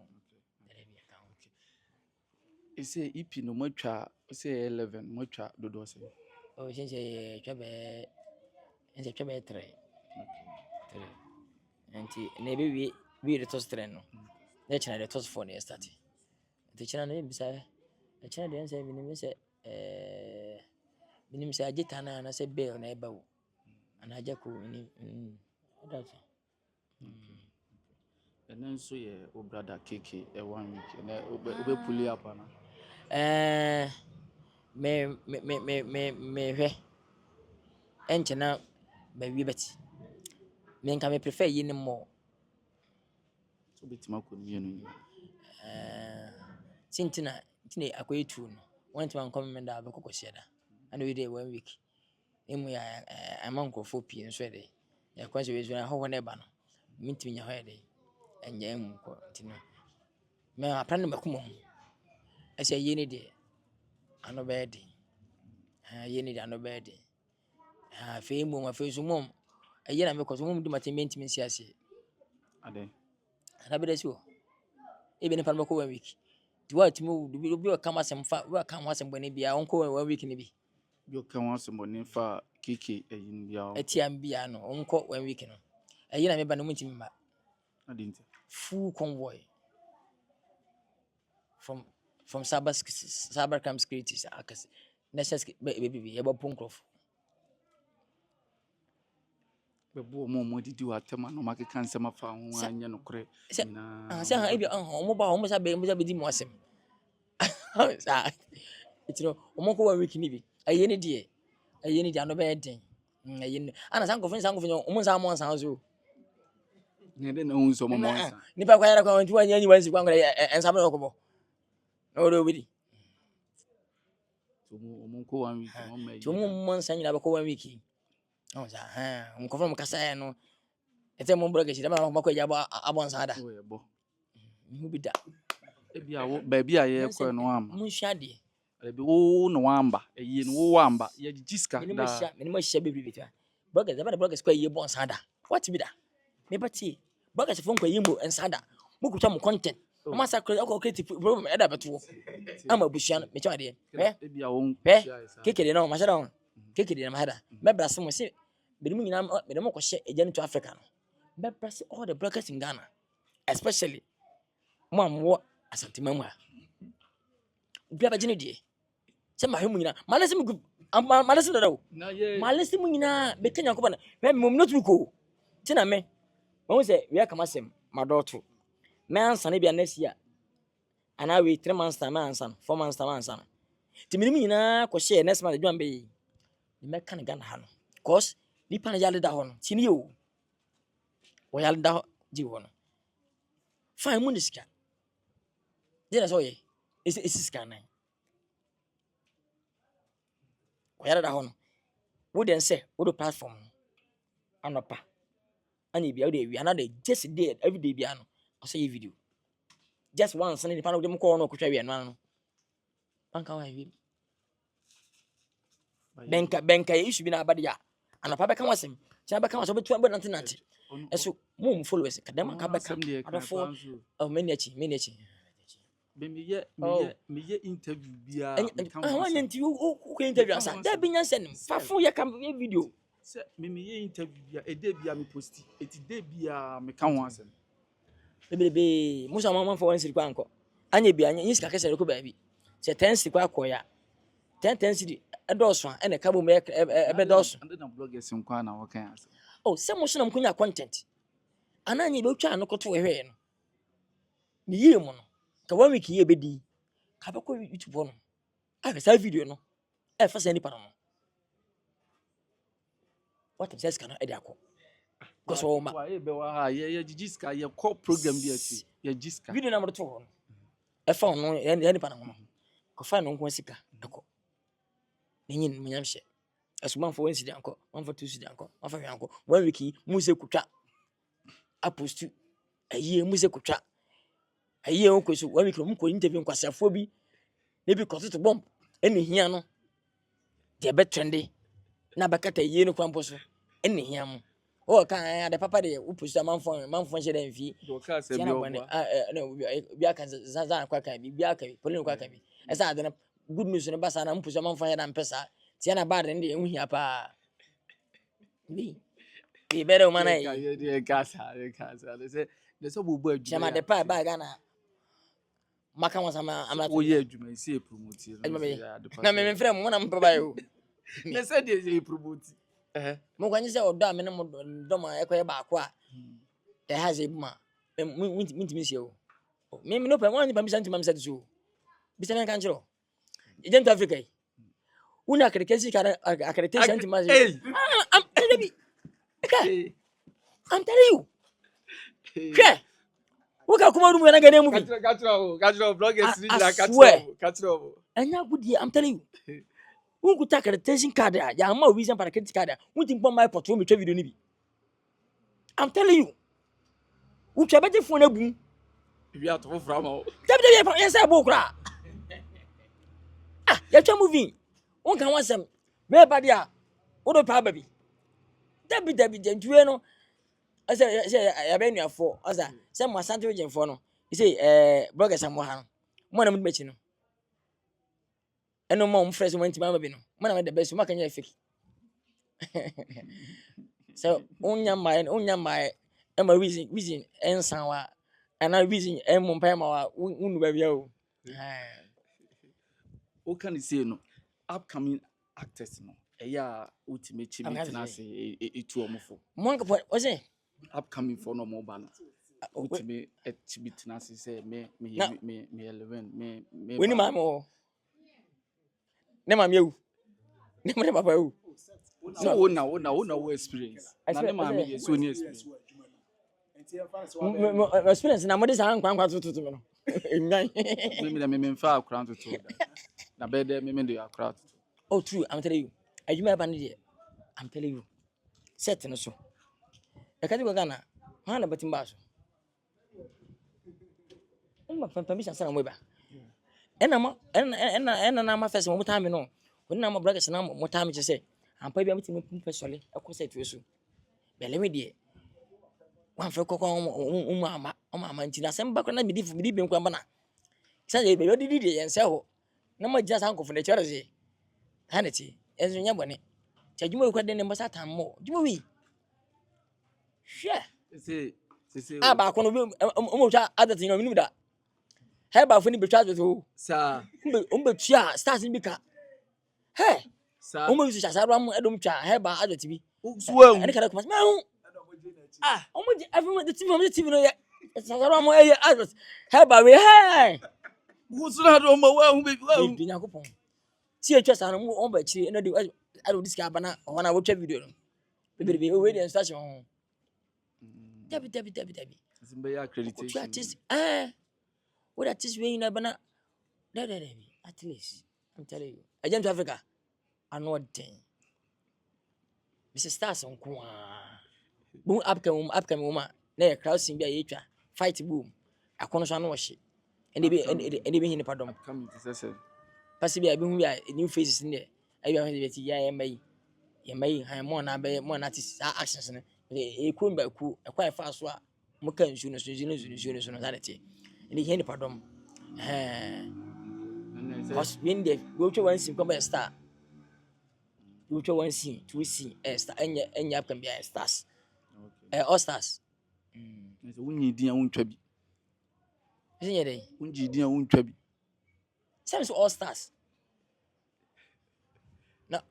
say EP no matwa say 11 matwa dodo say oh shense twa be ense twa be 3 enti na be we the toss 3 no na china the toss 4 na start enti china na bisa china de ense minim say agita na say bail na eba wo ana ajako ni that's and then so ye o brother KK 1 week na obe pull up na me hwe enchena ba wi beti me nka me prefer yi ni mo so betima ko mi enu tintina akoy tu no want man come me da be kokoshe da and we dey 1 week emu ya amanko fo pi nso dey ya kwanse we zuna ho na ba no mintimi nya ho dey enya mu ko tino me apran me kumo ese yeni de ano bedi yeni de ano bedi fe mu ma fe sumom na me ko sumom di matementi me siase ade na be desi o e be ne pan ko 1 week di what mu bi o kama semfa we kan ho asem bone bia onko 1 week ni bi yo kan wa sembo ni fa KK eyin bia etiam bia no onko 1 week no na me ba no muntimi ma ade nti full convoy from cybercrime securities akas necessary baby e ba punkrof be bo mo didi wa tema no makeka nsema fa ho anya no kore na se ha e bia mo ba mo sa be di mo asem sa itino mo ko 1 week ni bi ayeni die ano be den ayeni ana sanko fun mo sa mo san so ne de na hu so mo nsa ni pa kwa yara kwa nti wanya nyi wansi kwa ngre ensa me okobo no do bidi so mo ko 1 week mo mai so mo nsa nyina be ko 1 week o sa mo ko from kasa no ete mo mbro kechi dama mo ko ya abon sa da o ye bo mu bida e bia wo ba bia ye ko no ama mo hwa de e bi wo no wamba eyi no wo wamba ye giska da mini mo hwa bebi bita bloggers dama bloggers kwa ye bon sa da what bida me bati bloggers fon kwa yi mo ensa da mo kutwa mo content ama sa creative problem e da beto ama bushia me cha de e bia wo kekede na ma sha da kekede na ma da me brase mo se be mu nyina me mo ko hye ejani to Africa no me brase all the bloggers in Ghana especially mo amwo asantima mu a bia ba jini de se ma hemu nyina malese mu malese da do malese mu nyina be kenya ko bana me mo not ko tina me won se we aka masem madoto me ansa ne bia nesia ana we 3 months time ansa 4 months time ansa ti me nyina ko hye next month dwan be me kan Ghana ha no cause ni pan yale da ho no tini yo wo yale da ji wo no fine mu nisika dina so ye isi scan nine wo yale da ho no wo den say wo do platform anopa ani bia wo dey wi another just day every day bia no I say video just once ni pan wo dem ko no ko twa wi no ano panka wa wi benka issue bi na abade ya anopa be kan wasem tia be kan wasem betu be nanti eso mo followers kadam ka be kan adofo o meniachi be me ye interview bia kan wanya nti ko interview asa da bi nyanse nim fa fo ye kan video se me ye interview bia e dey bia me posti eti dey bia me kan ho asem bebe musa mama for one siri kwa anko anya bi anya yiska kese ko baabi se 10 si kwa koya 10 si edoso a na ka bo me ebe doso ande na bloggers nkwa na wakan ase oh se mo so na mkunya content ananya be twa no koto hwe no ni yie mo no ka 1 week yie bedi ka be ko YouTube no a sa video no e fa se ni pa no what says kana e de akọ because o ma wa e be wa ha ye jijiska ye call program bi ati ye jiska video na mo to ho no e fa no e ni pa no ko fa no nko sika akọ nyin me nyamhye asuma fo 1 cedi akọ 1 for 2 cedi akọ 1 for 3 akọ 1 week mu se kutwa apostu ayi mu se kutwa ayi o ko so 1 week mu ko interview nkwasafo bi na bi ko to bomb eni hia no de be trende na bakata yi no kwampo so eni hia mu o kan de papa de upostu manfo she de mfi do ka se bi tiana o bone no bi aka za kwa kan bi aka bi polin kwa kan bi esa ade good news no basa na upostu manfo he na mpesa tiana bad de ehu hia pa bi bere o mana ka yi ye de ka sa de se bubu adwuma chama de pa ba Ghana maka won sama amna wo ye adwuma isi e promote na me frɛ mo na mpa ba yo de se de e promote mo kwanye sɛ odo a me ne mo do ma ekoye ba akwa e ha ze buma mintimi sie o me no pa mo anyi pa mi santi mam sɛ so bi sɛ kan chiro agent Africa yi una akrekesi ka akrekesi anti ma I'm telling you hwɛ woka kuma rumu na gane movie Kachiro bloggers ni la kachiro anya gudi I'm telling you unku ta accreditation card ya ma visa para credit card unti mpo my portfolio me twa video ni bi I'm telling you utwa beti phone abu bi ato fra ma o dabi yes abo kra ya twa movie unka wasem be ba dia wodo pa ba bi dabi jentue no asa ya be nuafo asa se mo asante genfo no say bloggers am ha mo na mo mechi no eno mo fresh mo ntima ma bi no mo na me the best mo kan ya fake so onya mai e ma reason ensan wa ana reason e mo mpa ma wa unu ba bia o o kan say no upcoming actors no eya ultimate chimit na say etu omofo mo nka o say upcoming for no more balance ultimate chimit na say me 11 me weni ma mo ne ma mewu ne ma papa wu so no experience na ne ma me so ni experience experience na mo de san kwankwa tutu me no enyan me fa akran tutu na be de me de akran tutu oh true I'm telling you adwuma ba ne de I'm telling you set no so e ka di go Ghana ha na batimba so ma permission sana mo ba ena na ma fese mo time no wona ma brackets na mo time che se ampa bia meti mo pesole e ko set we so bele me de wan fe kokon ama nti na sem ba ko na midi bi nkwa ba na sa je be didi de yen se ho na ma jia san ko fu na chere se ha ne ti enzo nya bone cha juma ko de ne mbasa tam mo juma wi hwe se ba ko no mo twa adati no minu da he ba fu ni betwa to sa umbe tua stars ni bika he sa umbe su chasa ram edom twa he ba adati bi suwa ene kada kuma ma hu umbe everyone the TV no ye chasa ram e adati he ba we he wusuna do ma wa hu be wa bi nyakopon ti e twa sa no mo ba chiri ene de ado diska bana wana wo twa video no be we dey station ho dabi zimbe ya accreditation artist what artist we na bana dabi at least I'm telling you agent Africa ano den Mr. Stars onko bu upcoming woman na crowd scene bia ye twa fight boom akono so ano hye ene be hin padom coming to say pasi bia be hu bia new faces ne ai bia be ti ya mai han mo na be mo na artist actions ne e ku mba ku e kwa fa so a mo kan nsu no so no that ene hin padom cause when they go to one scene come by star go to one scene two scene star enya can be stars all stars so wunyi din a wuntwa bi Isn't it? Unji dia untwa bi. Same as all stars. Now,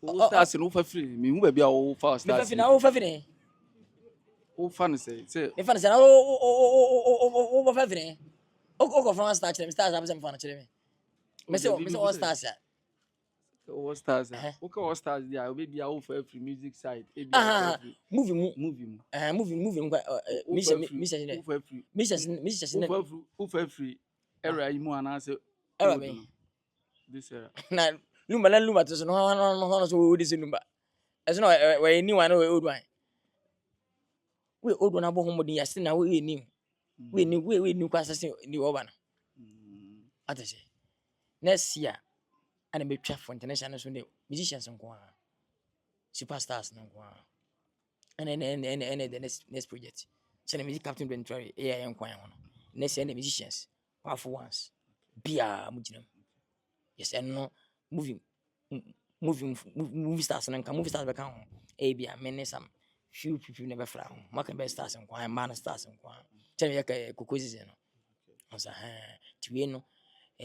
O stars no fa free. Me hu ba bia o fa me stars. fa na wo fa fini. O fa no say Me fa na say na wo fa fini. O from star chere me stars am say me fa na chere me. Me say all stars ya. All stars. Okay, all stars there. Obi bia o fa free music side. Movie mu. Movie mu. Mission. O fa free. Era yi mu ana say. Era me. This era. Na lumba to so no so we this lumba. Eso no we ni one we old one. We old one abo homo din ya still na we ni. We ni kwa assassin ni oba no. Atese. Next year and be twa for international so musicians nko a. Superstars nko a. And the next project. So the music captain been try AI nko a no. Next year the musicians powerful ones. Bia mujinam. Yes, and no movie stars and movie stars become bia many some few people never fly. Mark best stars and quiet man stars and quiet. Tell me a cocosis. I was to no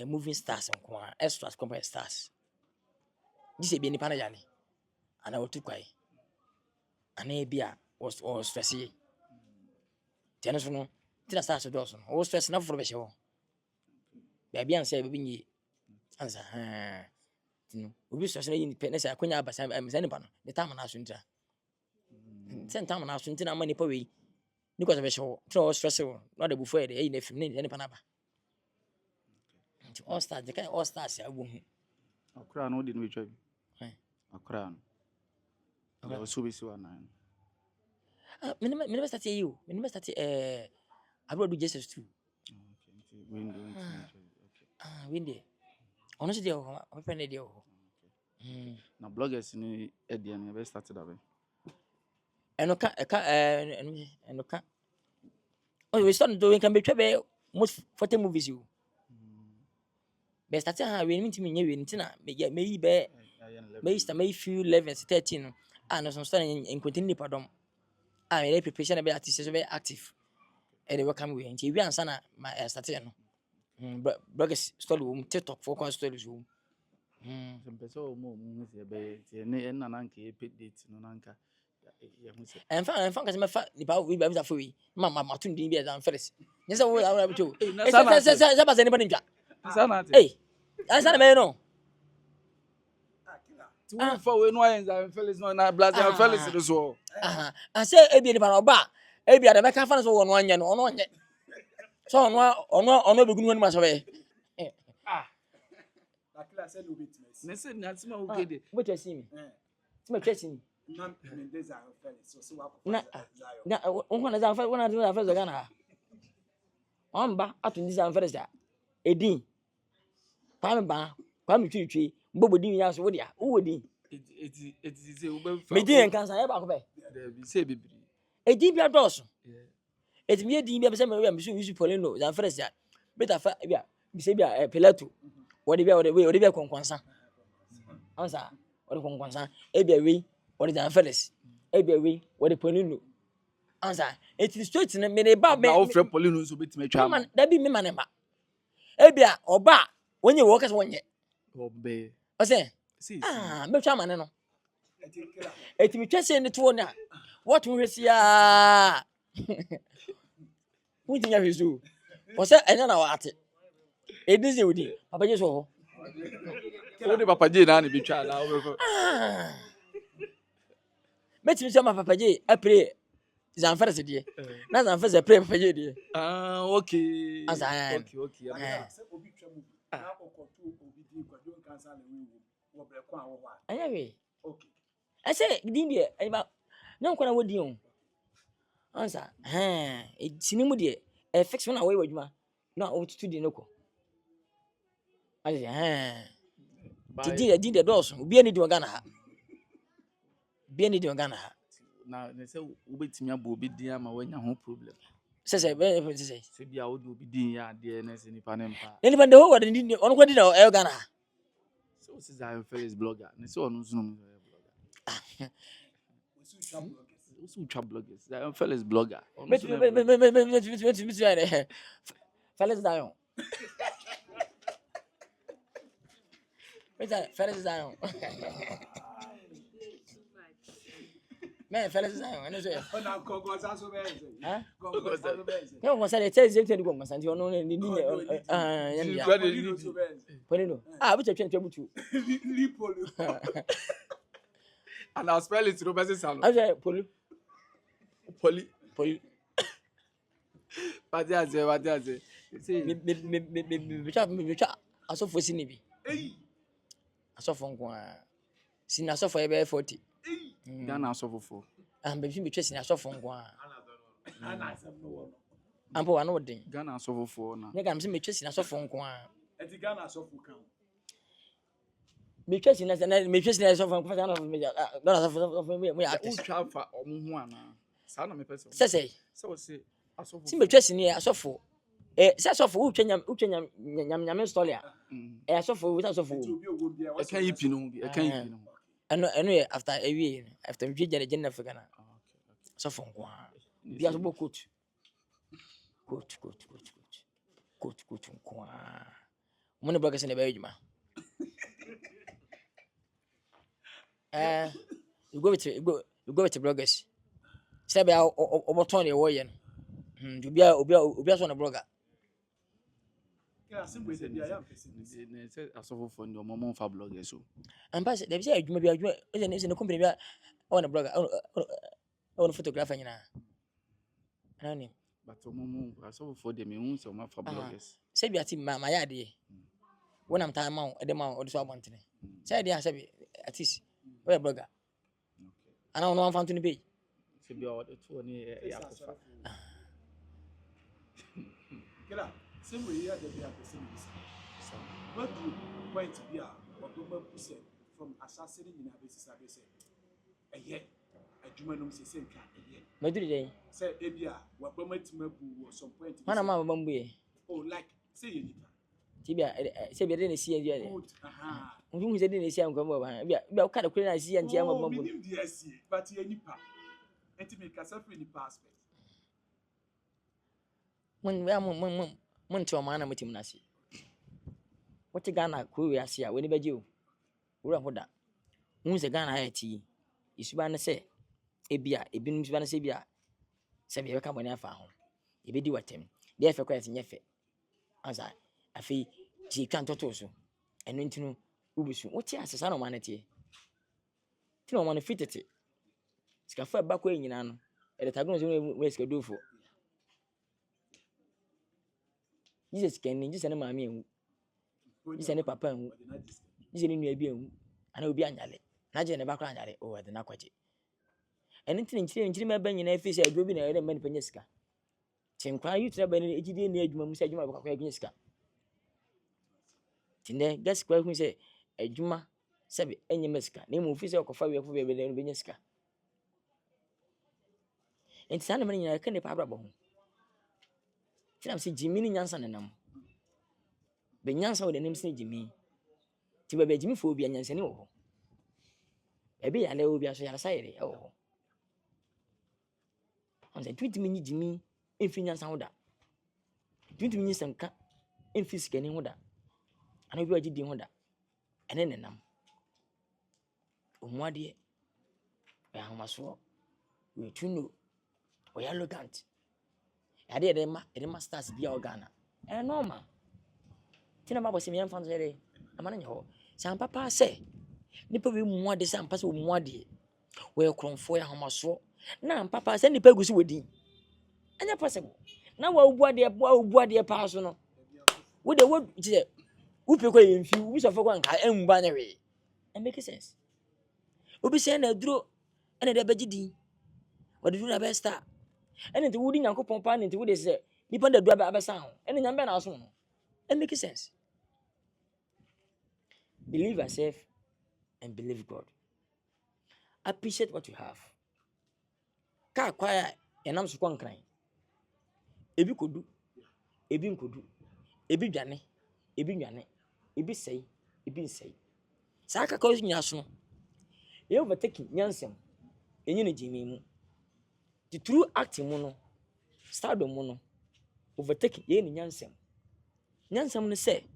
moving stars and quiet extras compare stars. This is being panajani, and I will took away. And bia was all stressy. Tennis no, Tina stars to Dawson, all stress enough for the show. Baby and say, baby. Answer, we stress independence. I couldn't have any pan. The time and asunta. Send time and asunta money per week. Because of a show, throw stressful, not a buffet, any panaba. All stars, the kind all stars. I won't. A crown, no didn't we try? A crown. I was so busy one night. Minimum start you. Minimum start I brought do Jesus too. Windy. Honestly, I'm friend deal. Now bloggers ni Edian never started away. And okay. Oh, we started doing can be trouble most 40 movies you. Best at how we meet me in Tina, may few 11, 13, and some studying in continue pardon. I may preparation about artists very active. And they were coming in TV and Sana, my station. Bloggers story TikTok focus stories. Some more and Nanka pit dates no nanka. And found as my fat about we baby for we. Mamma Martin Dibia than first. Yes, I will have to. That's anybody. Hey, that's not a man. No. For when wines and fellas no na blast and fellas so. I say Ebi the Panoba. Ebi the American fans on one year on one. So on no be good one must away. Akila said no bit mess. Ne said na sima okay. What you see me? Sima chasing. Na Mendez are fellas so Na one is our one of the first Ghana. Ba atu this and first da. Edin. Kwame Twitwi. Mbobo din ya so wo dia. Wo din. It is a ube. Me din kan san e ba ko be. There be say bibiri. Edin bia dos. It me edin bia be say me we so use Polino than first da. Better fa bia. Be say bia Pilato. What the be konkonsa. Answer. What the konkonsa. Ebia we what the fellas. Ebia we what the Polino. Answer. It is straight in me ba me. Na ofre Polino so bit me twa. Man, that be me man ba. Ebia oba when you work as one ye. Obe. I say, me twa man no. Eti me twa say ne to na. What we see ah. We think you do. O say enya na wa ate. Edize odi. Papa je so ho. O de Papa je na ne bi twa na o. Meti say ma Papa je apre Zanfara se die. Na Zanfara se apre Papa je die. Okay. Okay. obi twa mu na okoto obi di kwa don kan san le wo bre kwa wo wa. Anya we. Okay. I say din die e ba na nkwana wodi on. Answer. Sinimu die e fix one away wadwuma. Na o tutu di noko. I say di doors. Obi ani di Ghana ha. Bi ani di Ghana ha. Na ne say obetimi abo obi din ama wanya ho problem. Say Se bia wo do obi din ya de na se nipa ne mpa. Nipa de ho wadi ni ono kwadi na e Ghana ha. So this is our first blogger. Ne say ono zunu blogger. Also bloggers. That fellas blogger. Felix Zion. Felix Zion. Man, Felix Zion. And it's Oh, now Congo Sasso Benz. huh? Congo Sasso Benz. No one said it says it to go, Santi. You know, Polino. Ah, which I can't tell you. Lipolo. And I'll spell it Robert Salo. I say, Polu. Poli. What do you say? Me I saw for Sinibi. Hey. I saw from Sin, I saw for a 40. Ghana suffer for. And between me chasing, I saw from Guan. And I said no one. I'm poor, I know thing. Ghana suffer for now. Nigga, I'm saying me chasing, I saw from Guan. At the Ghana so full count. Me chasing, and me chasing, I saw from me. Who travel for Omuana? Sana me person. Say, So say, I suffer. see me chasing here, I saw for. Says of who Yam story. I saw for without of food. I can't eat no. I can't eat no. And after a year, after we get a general for Ghana. So from Guan. Be as a book coach. Coach. Money bloggers in the Belgium. You go to bloggers. Say about over 20 warrior. You be a blogger. Yeah, simply said, yeah, I suffer for your mom for bloggers. So, And pass it, they say, maybe I in the company. I want a blogger. I want a photographer. I know. but mom, I suffer for them. You so much for bloggers. Say, be a team, my idea. When I'm time out, at the mount or the swab today. Say, I say, at least, we're a blogger. I don't know I'm found to be. To be all the 20 Get up. Same way here, they are the same. What do you point to be a percent from assassinating in a basis? I say, a year, a Jumanum same car, a year. My day. Say, Abia, what moment to was some point. One of my bamboo. Oh, like, say you need. Tibia, say, we didn't see it. Aha. Who said didn't see him come over? We are kind of clean. I see and see him. But you need pa. And to make yourself in the passport. When we are Monto man with him, Nasi. What a Ghana crew I see when you were hold that. Who's a Ghana tea? Is one say, Abia, a bin one sabia. Sabi, you come when I found. If you do at him, therefore, quite in your face. As I feel, she can't talk to and into no Ubusu. What yes, a son of manatee? You don't want to fit it. Scaffer back way in an at the Tagon West do for. Jesus can just send mammy. This any papa. This any new being. And it will be annually. Najan the background over the Nakwaji. Anything in my bench in a face, I drove in a man Penesca. Tim cry you to have any HD near Juma said you might have Penesca. Tinde, guess where we say a Juma Sabi, any mesca, name of physical for fire for Venesca. And Sandman in a candy parable. I'm saying Jimmy Yansan and them. Ben Yansan with the name Saint Jimmy. To be Jimmy phobia and Yansan. Oh, a bit and there will be a society. Oh, on the 20 minutes, Jimmy, infinite sound. 20 minutes and cut in fish scanning order. And I will do the order. And then them. Oh, my dear, I must walk. We too know. We are elegant. I did a master's be organa. And normal. Tina was in fans very. A man in your San Papa say. Nipper will more the San Pass with more dear. Well, come for your house. Now, Papa send the pegus with him. And you're possible. Now, what dear personal. With the word, who pick away in few weeks of one and binary. And make sense. Ubi send a draw and a debagidi. What do you do best star? And into wooding and coupon pan into what they say, depend the drab sound, and in a man also. And make sense. Believe yourself and believe God. Appreciate what you have. Car quiet and I'm so crying. If you could do, if you could do, if you done, if you done, if you say, if you say. Saka calls me as soon. You overtaking Yansen, and you need Jimmy. The true acting mono, stardom mono, overtaking Yen Yansen, nyansam no say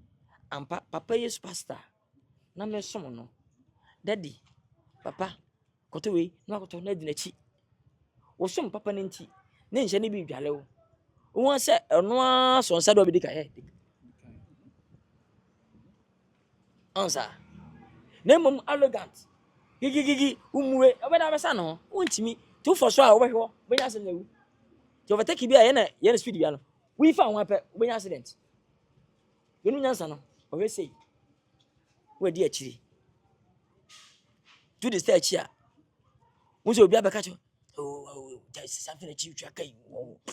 ampa papa ye superstar na me som no daddy papa koto we na koto na di na chi wo som papa ne nti ne nhye ne bi dwale wo won say eno a so nsa do bi dika ye ansa na mom arrogant gigi umuwe obeda besa no wontimi tu for so a wo behwo benya asem na wu ti overtake bi a ye na speed bi ano we fa won pe benya accident yenu nyansa no o we say we di akiri to the stage here wo se obi abeka cho oh there is something that you try kai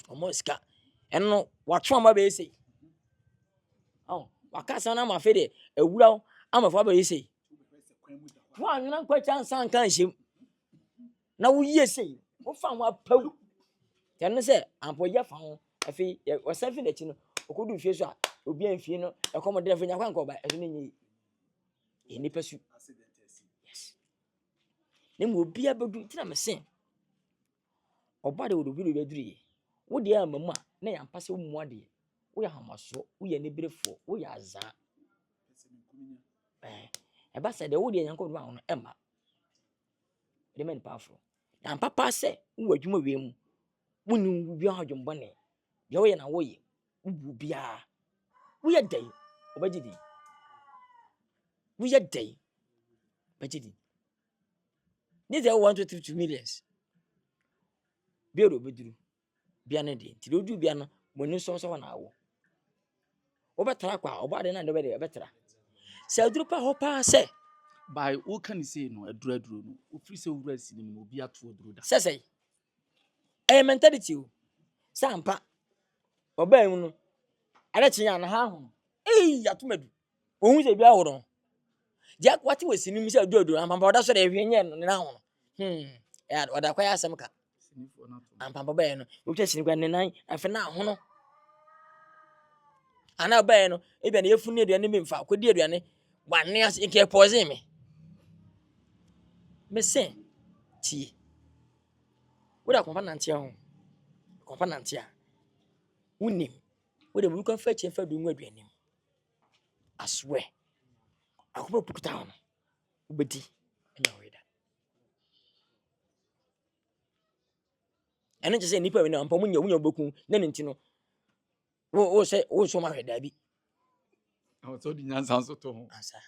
o ska eno wa twa ma be say oh wakasa na ma fe de ewura ama fa be say wo anwuna kwa chansa nkan hye na wo yie sei wo fa wo apaw tenne se ampoja fa ho afi wo safi na chi no okodu fie so a obi anfie no ekomode na fanya kwa nkoba eso ne nyi eni pasu yes ne mo obi abedu tina me sen oba de wo bi do beduri wo de amamu a na ya mpase wo mu ade wo ya hamaso wo ya nebrefo wo ya aza eba se de wo de yanko do ahun emma de men powerful na papa se wo adwuma we mu wonu bi ahadwom bone de wo ye na wo ye wo bia wo ye dai obagidi wo ye dai bagidi ni de 122 millions bia do beduru bia ne de ti do du bia no monu so na awo wo betra kwa oba de na de betra se aduru pa ho pa se by who can say no aduru no o free say wura sinim no obi ato aduru da say mentality o sampa oba mu no ara chinya na ha ho atumadu ohun se bia woro dia kwati we sinim se aduru ampa oda so de hwe nye no na ho ya oda kwa ya asem ka sinifo na to ampa baba no o twa sinim kwa ne nan afa na ho no ana baba no e bia na yefu ne aduane me mfa akodi aduane wane as nke pause me se ti woda kompanante ho kompanante a unim woda mu kan fa che fa du nwa aduane aswe akoba pukuta ho ubedi enya weda ene je se nipa we na ampa munya boku na ne ntino wo se wo so ma hweda bi o so di nyansa so to ho asa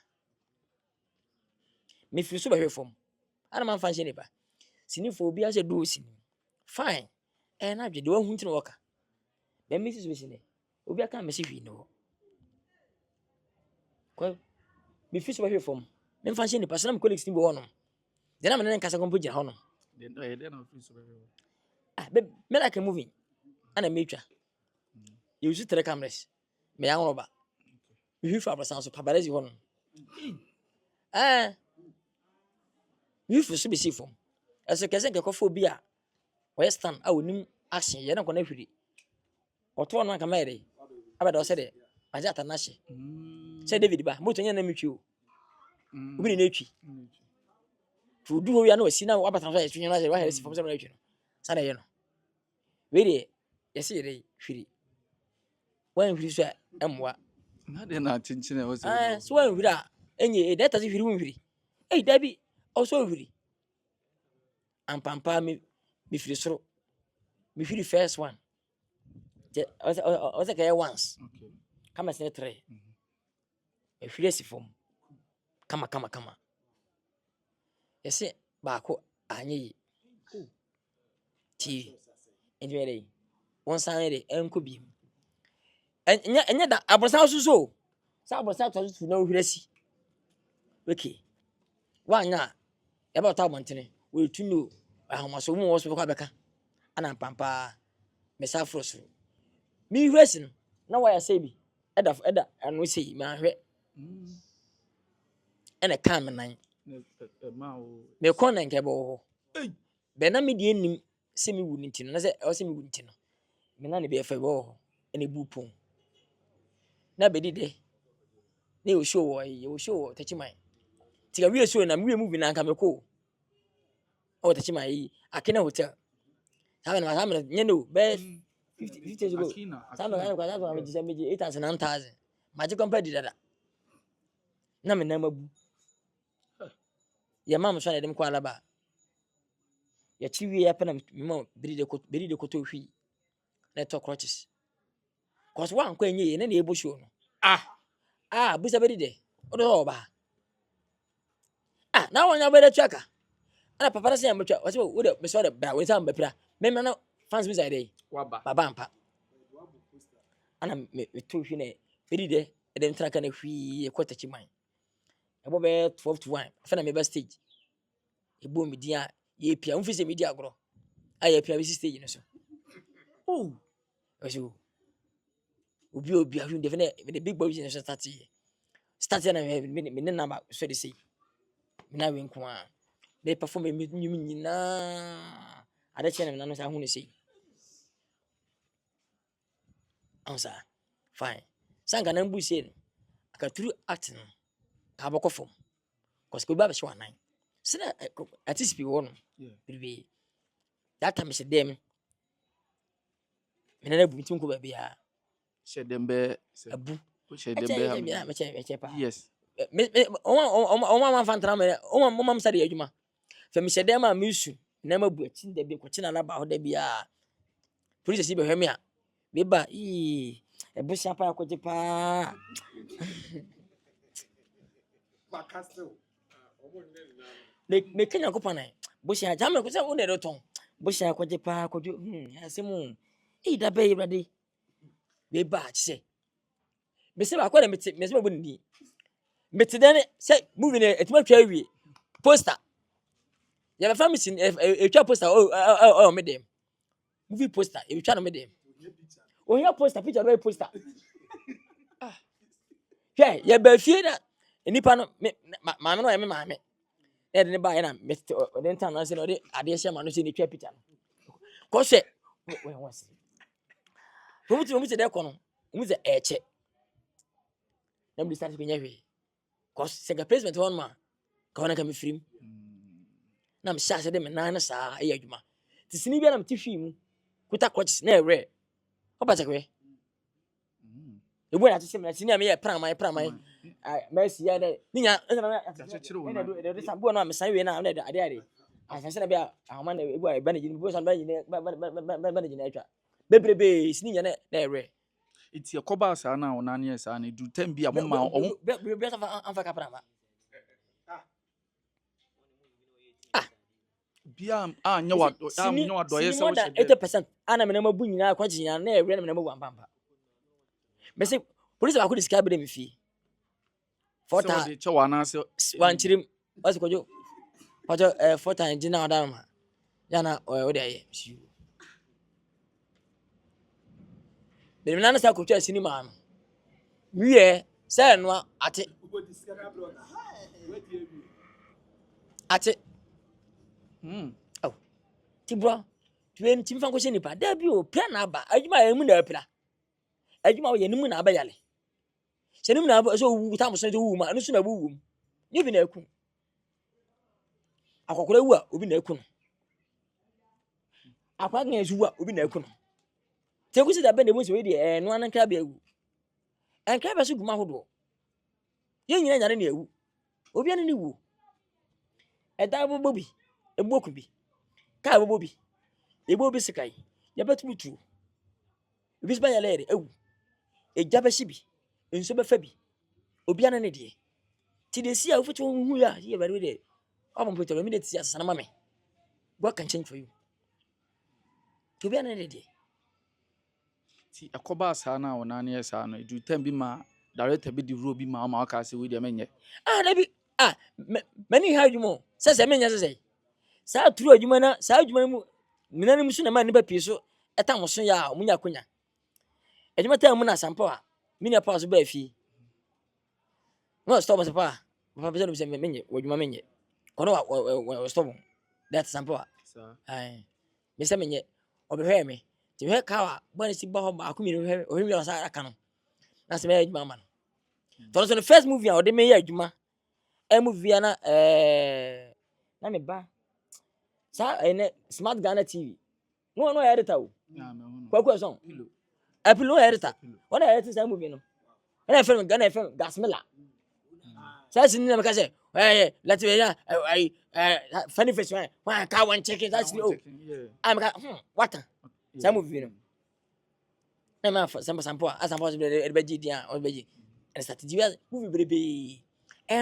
me firi so ba hwe fom ana man fa nche nipa sinifo obi ase do sini fine na dwe de wa hu ntino woka be me sisu sini obi aka me se hwi no ko me firi so ba hwe fom me fa nche nipa sana me colleagues ni bo hono de na me ne nkasa kompo gira hono de na free so be me like a movie ana me twa you use 3 cameras me ya roba me hwi fa abasan so paparazzi hono you feel so be see from as a kese nke kofo bi a western a onim action ye na kona hwiri oto no aka mere abeda o se de aja atanache se David ba moto nya na metwi o obi na etwi to du ho ya na wasi na abatan so etwi na se wa heresi from se na etwi no sa na ye no we de yesi ye hwiri wan hwiri so emwa na de na chinchine o se so wan hwiri a enye data se hwiri won hwiri dabi also hwiri ampampa me firi soro me firi first one o se kaya once okay kama se 3 e hwiri si fom kama ese baako anye yi ti enwere won san re enko bi enya da abrosa so sa abrosa to so na hwiri si okay wanya e ba ta montene we tuno ahomaso mu wo so kwa beka ana pampa mesafro so mi hwesi no na wa ya say bi eda anu sei ma hwe ene kam nan ma o me kon na nke bo be na me die nim se mi wu ni ntino na se o se mi wu ntino me na ne be fa bo ene bu pon na be dide ne o show tachiman tiga wi show na mi movie na nka me ko o tachiman yi Akina hotel Sabe nye no be 50 years ago. Sabe kwa sababu amejisema 8,000 9,000. Magic compare di dada. Na me na mabu. Ya mam so na dem kwa alaba. Ya chiwi ya pena me beri de koto hwi. Na to crutches. Cause one kwa enye na ebo show no. Busa beri de. Odo ba. Na wonya beri twaka. Ana papa say am twa. Wase wo de me so de bra. We say am bepra. Me na fans bi say dey. Waba. Baba ampa. Ana me to hwi na beri de dem traka na hwi e kwata chiman. Ebo be 12 to 1. Afa na me ba stage. Ebo me dia ye pia. Unfi say me dia agro. Aye pia be stage no so. Wase obi ahun de the big boys in start na me number so they say me na we nko a they perform me nyina ade che na me na no say ahun say answer fine sanka na mbu say aka true act no ka boko fom cause ko ba be so anan say na artist be won be that time say dem me na bu tin ko ba bia Shedembe abu Shedembe yes o fantra me o mam sare adwuma fe me hyede ma mesu na mabu atin da bi ko kina na ba ho da bia police si be hweme a me ba ebusia pa akoje pa me kenya ko pana busia jam ko se o de ton busia akoje pa akoje asemu da be ybrade me ba che me se ba ko na me se ba bu ni meti den say movie na etima twa wie poster ya be family etwa poster me dem movie poster e twa no me dem o here poster picture no poster ya ba fie na enipa no maame no ya me maame e de ne ba ya na me o den tan na say no de ade hye ma no say ne twa picture no ko se we wasi mo muti de ko no mo ze eche na mo start ko nya hwe cause sega president one man ka wana ka me frim na me sha de me nan na sa ayi adwuma ti sini bia na me ti hwi mu kuta coaches na ere oba chakwe ebu na ti se me sini me ye praman Messi ya de ninya na de sambo na me san we na de ade afanse na bia ahoma na ebu ba na jini bo san ba na jini atwa bebrebe sini nya na ere it's your koba sa na onani esa na du tem bia mama be anfa ka prama bia anya wado yes more than 80% ana me na mabu nyina kwa jinya na ere na me na mabu ampampa me say police ba ko describe dem fi fota de chewa na se wan chirim wasi kojo pato fota engineer odama yana o de aye be me na sa ko twa sinima no wie say no ate oh ti bro twen tim fan ko se nipa da bi o pia na ba adwuma emu na apira adwuma wo ye nimu na aba yale se nimu na aba so wu tam so wu ma no so na wu ni bi na aku akokora wu a obi na aku no akwa gan esu wu a obi na aku no te ku se da be na mo se we de no anan kra be awu en kra be so guma hodo ye nyina nyare na awu obi an ni wu da bobi eboku bi ka bobi ebobi sikai ya betumutu obi se ba ya lere awu eja be shibi enso be fa bi obi an ne de ti de si a ofutu hu ya ye bari de omo petro mi de ti asana mame what can change for you to be an ne de ti akoba sa na onani esa no du tem bi ma director bi di role bi ma ma aka se we de menye na bi mani ha adwuma se menya se sa turu adwuma na sa adwuma mu minani musu na ma ni ba pie so eta mo so ya munya konya adwuma ta mu na sampa mini pa so ba fi no stop se pa papa be se menye adwuma menye kono wa stop that sampa ai me se menye obehwe me ti hwe kawa bone si ba ho ba ko mi hwe o hwe sa aka no na se me adwuma ma no so the first movie o de me ya adwuma movie na na me ba sa ene smart Ghana TV no editor o kwa son apilo editor ona edit sa movie no ɛna fɛn Ghana fɛn gasmela saa si ni na meka sɛ let's be funny face why ka one check it that's oh I'm what saa movie no na ma sampo asampo so be beji dia o beji and start di movie brebe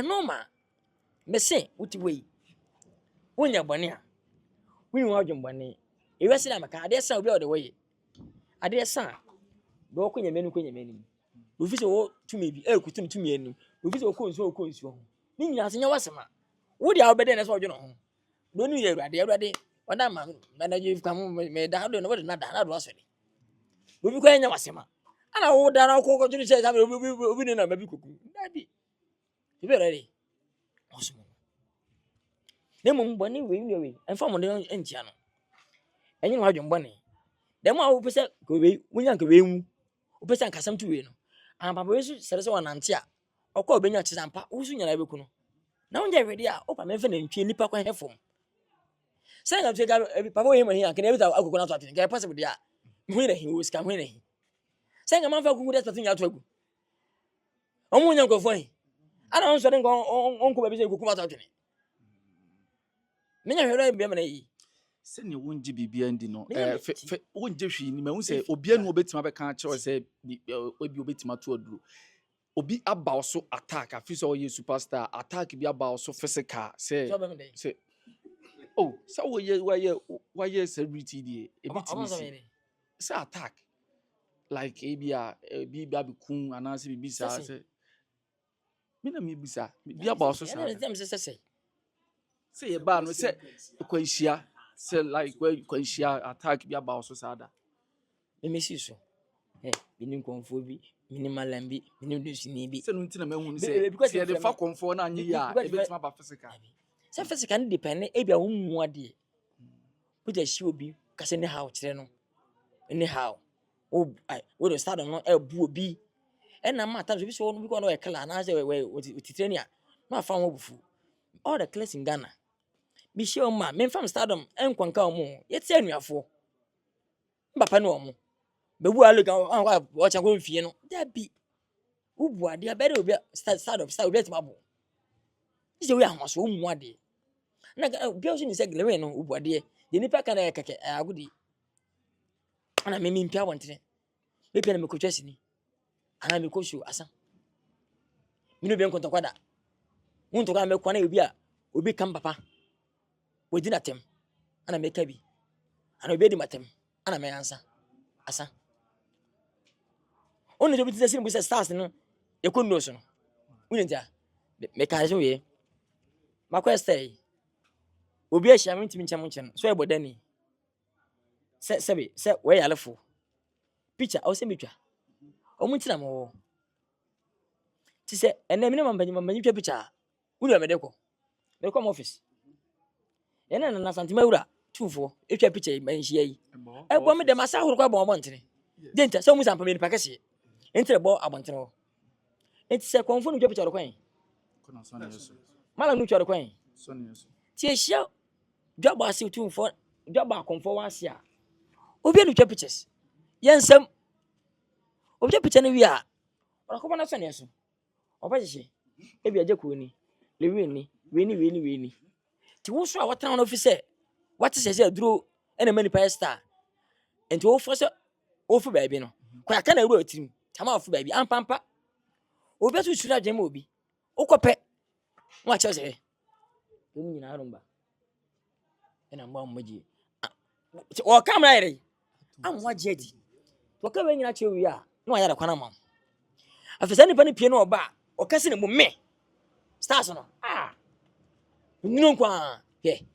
normal me say wuti wey wonya bɔne a wini wa dwom bɔne ewesi na meka ade sa obi o de wey ade sa do ko nyamenu ofi se wo tumi bi kutum tumi anu ofi se okonsu ho ni nyina se nya wasema wo dia obede na se odwo no ho do ni ye awurade wada ma na je kam me da do no wode na da na do asori obi ko nya wasema ana wo da na ko tuni se sabe obi ni na mabi koku dabi ibe ready osmo nemu bɔne we enfa mo de entia no enyi no adwom bɔne dem a wo pese ko we wonya nka we hu wo pese nka sam tu we no papa we su sere se wonante a okɔ obenya chisampa wo su nyana beku no na wonja ready a opa me fe na ntwie nipa kwa hefom se nga tue ga papa we hima kan ebita akoko na to atene ga possible dia hu na hi wo ska hu na hi se nga man fa kuku desperate nya to agu omo nya nkofo hi ana on so de onko ba bi se kuku ma to atene menya hwere bia mana yi se ne wonji bibia ndi no wonje hwi ni mahu se obia nu obetima be kan kire se obi obetima to aduro obi aba so attack afi so ye superstar attack bi aba so physical se oh so we celebrity die ebitimi se attack like ebia bi kun anase bi bisa se mina mi bisa bi aba so sa say ye ba no say kwanhia say like where kwanhia attack bi aba so sada me see so binin konfo bi minimal lambi binin dusini bi say no ntina ma hu say say the fa konfo na anyi ya e betima ba physical say physical no depend e bia wo mu ade put a shi obi kase ne how kire no anyhow wo do start no e bu obi e na ma times obi so no bi ko no e kala na say we titreni a na fa wo bufu all the class in Ghana bi she o ma me fam stardom enkwanka o mu yeti anuafo papa no o mu bebu aloga o cha ko mfie no da bi ubu ade abere obi stardom star obi etma bo ise we ahwaso o mu ade na bi o so ni se glewe no ubu ade ye nipa kana e keke agudi ana me mpia wontere me pia na me kotwa sini ana me koshu asa minu be nkonto kwada munto ka me kwana obi kam papa wodi na tem ana me kabi ana obi di matem ana me ansa asa onu jobi tise simbu se stars no ekondo so no unentia me ka je we makwa stay obi a hia mentimi ncham nchen so ebodani se we yalefo picture o se metwa o muntina mo tise ene me mambanyi twa picture unu me deko me come office ene na santima wura tufo etwa picture manhia yi ebo me dem asa horo kwa bon bontene denta so mu sampa me nipa kase entre bo abontene ho enti se konfo nu twa picture kwan kono so na yeso mala nu twa kwan so na yeso ti ehia dwabo ase tufo dwabo akonfo wa ase a obi nu twa pictures yensam obi twa picture na wi a orakoba na so na yeso obajeje ebi aje ko ni lewi ni weni ti wo so a watan no office what say aduro ena mani pa star enti wo fo se wo fu baabi no kwa aka na ru atirim tama wo fu baabi ampampa obi asu sura dwem obi okope wa che se emu nyina arumba ena mba mmaji o kamera yere amwa jeji to ka we nyina che wi a no ya da kwana mam afisa ni pa ni pie no oba o kase ne mu me stars no ninu nkwa he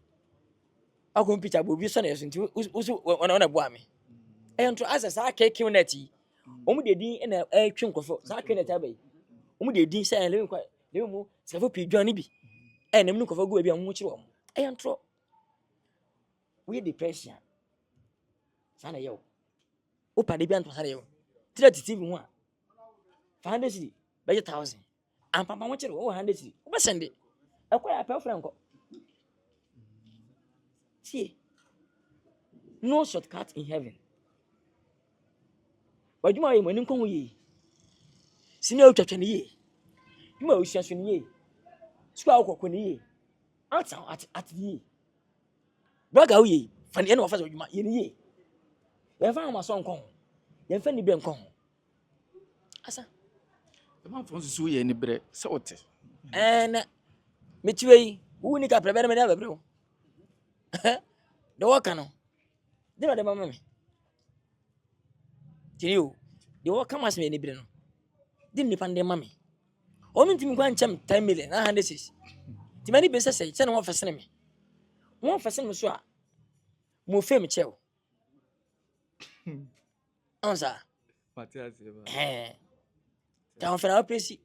akon picture bo bi so na yeso nti usu ona bo ame ento asa sa keke neti omu de din na twe nkofo sa keke neti abai omu de din say lewe nkwa lewe mu sefo pi dwan bi nem nkofo go bi amu kire omu ento we depression sana yo opa de bi anto sana yo tira TV ho a 500 cedi budget 1000 ampapa mo kire o 100 cedi o be sende akwa ya pe franco. See, no shortcut in heaven. Wajuma ye mani nko ye. Sini o twetwe ne ye. Dwuma o hia so ne ye. Sukuu a wokɔ ne ye. At ye. Braga o ye. Fa ne no fa so dwuma ye ne ye. Ye fa ma so nkɔn. Ye fa ni bre nkɔn. Asa. The man from so ye ni bre se wote. Na metiwe yi, wo ni ka prebe na me na bebre o. De wo ka no. De no de mama me. Tiri o. De wo ka mas me ni bre no. De ni pande mama me. O mi ntimi kwa nchem 10 million na 106. Ti mani be se na wo fesene me. Wo fesene me so a mo fe me chew. Ansa. Matias eba. Ta fena wa presi.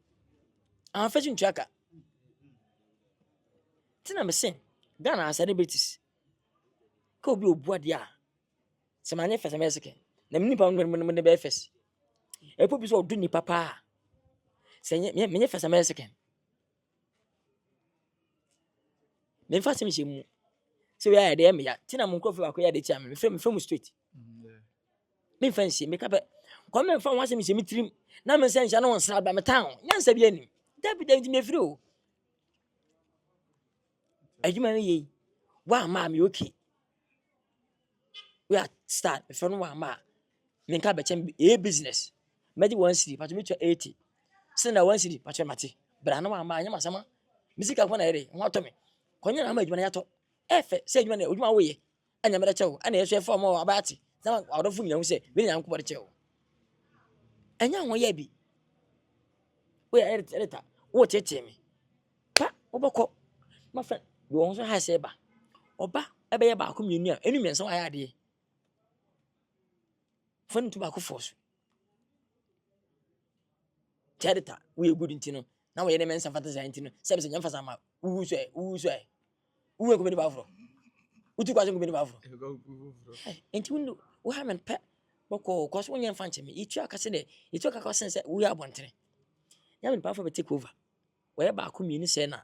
An fa chintu aka. Tina me sen. Ghana celebrities. Ka obi obu ade a. Se manye fese me seke. Na me nipa mo ne be fese. E po bi so odu nipa pa. Se me fese me seke. Me fa se me shemu. Se we ya de me ya. Tina mo nkofo akọ ya de tia me. Me frame straight. Me fancy me ka be. Kwa me fa wan se me shemu trim. Na me sense na won sra ba me town. Nyansa bi ani. David me free o. Adwuma me yi. Wa ma me okay. We are start me fa no wa ma. Me ka be chem e business. Me di 1 city, but me to 80. Se na 1 city, but mate. Bra na wa ma anya masama. Misika kwa na ere, ho to me. Konya na ma adwuma na yato. Efe se adwuma na adwuma wo ye. Anya me da chew. Ana yeso e form o abati. Na awdofo nyina hu se, we nya nko bo de chew. Anya ho ye bi. We editor. Wo tete me. Pa, oboko. My friend, you also has eba. Oba, ebe ye ba ko mienu a, enu miensa wa ya de. Fun to ba ko force. Editor, we good intino. Na we ye mensa fata za intino. Se be se nyamfa sama. Uwu so e. Uwu ko be ba fro. Utu kwa ko be ba fro. Enti window, wo ha men pe. Boko, cause when you fanche me, itu aka se de, itu aka sense we abontere. Ya men pa fo be take over. We ba ko mienu se na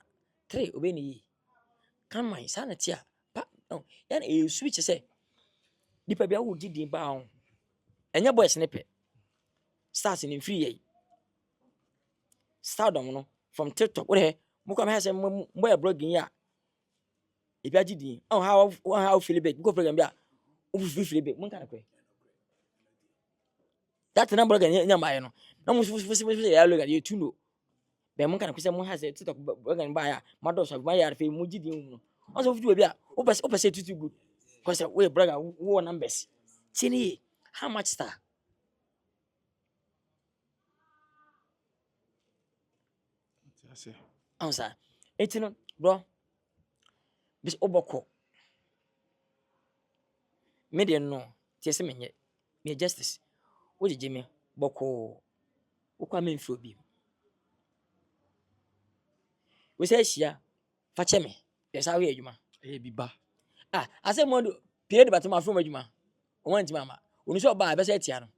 3 obe ni yi. Kan man sanity pa no ya na e switch say dipa bia wo didi ba ho enya boys ne pe start in free ye stardom no from TikTok we he mo come here say mo boy blogging ya e bia didi oh how feel big go program bia o feel big mo kan kwe that number gan nya mai no na mo ya logan you too know be mo kan kwe say mo ha say TikTok blogging ba ya ma do so ma ya fe mo didi no also video bia o pese too good because we brother who numbers tini how much star Matias. answer etino bro bis oboko me de no tie se menye me justice wo jeje me boko wo kwa me mfo bi we say hia fa che me yes how we adwuma E bi ba. ase mo period batuma from adwuma o wanti mama oni so ba be say tia no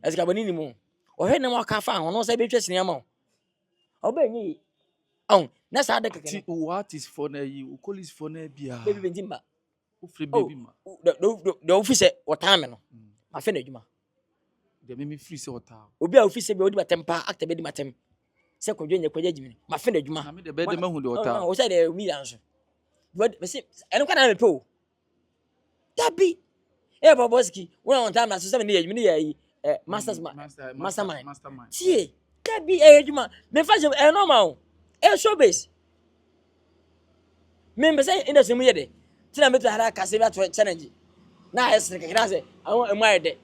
esika boni ni mu o he ne mo ka fa ho no say be twese ne ma o ba nyi na sa de keke Ti what is for na yi, o call is for na bia. baby bentimba O free baby ma. the officer o time no ma fe na adwuma De me free se ota. obi a officer be odi batem pa actor be di batem se kwadwo nye kwadwo jimi ma fe na adwuma Na me de be de mahu de ota. o say the me answer but me say eno kana me pe o dabi boboski won on time na so se me ne adwuma ne yayi mastermind tie dabi adwuma me fa je normal show base me be say industry mu ye de tina me to hara kase ba to challenge na esre ke na say awon emu ayede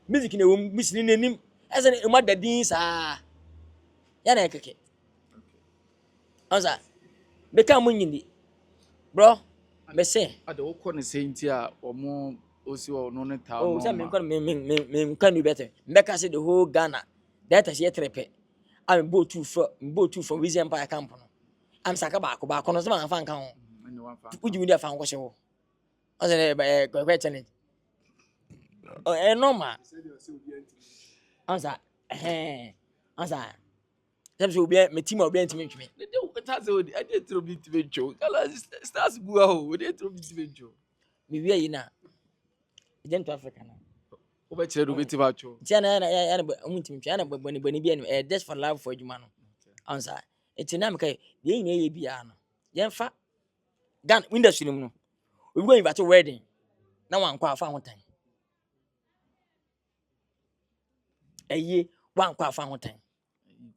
music na wo misini nanim ese ne emu dadin sa ya na keke onza be ka mu nyindi bro me say Ade wo ko ne senti a omo osi wo no ne ta no. oh say me kan do better me ka say the whole Ghana that is yet trepe I'm both two for Wizzy Empire camp no am saka ba ko no so man fa nkan ho Ne wan fa. uji mu dia fa nko hye ho o say kwa challenge normal answer answer tell obi me team obi ntimi ntwi Ne de o ta se o de ade tro bi ti be jo. Kala stars bua o de tro bi ti be jo. me wi yi na agent to Africa na Obekire do beti ba cho. Tiana na muntim tiana boni bi anim just for love for adwuma no. Ansa. Etina me kai de yin ye bia no. Yemfa gan industry no. We go invite wedding. Na wan kwa afa ho tan. Eye wan kwa afa ho tan.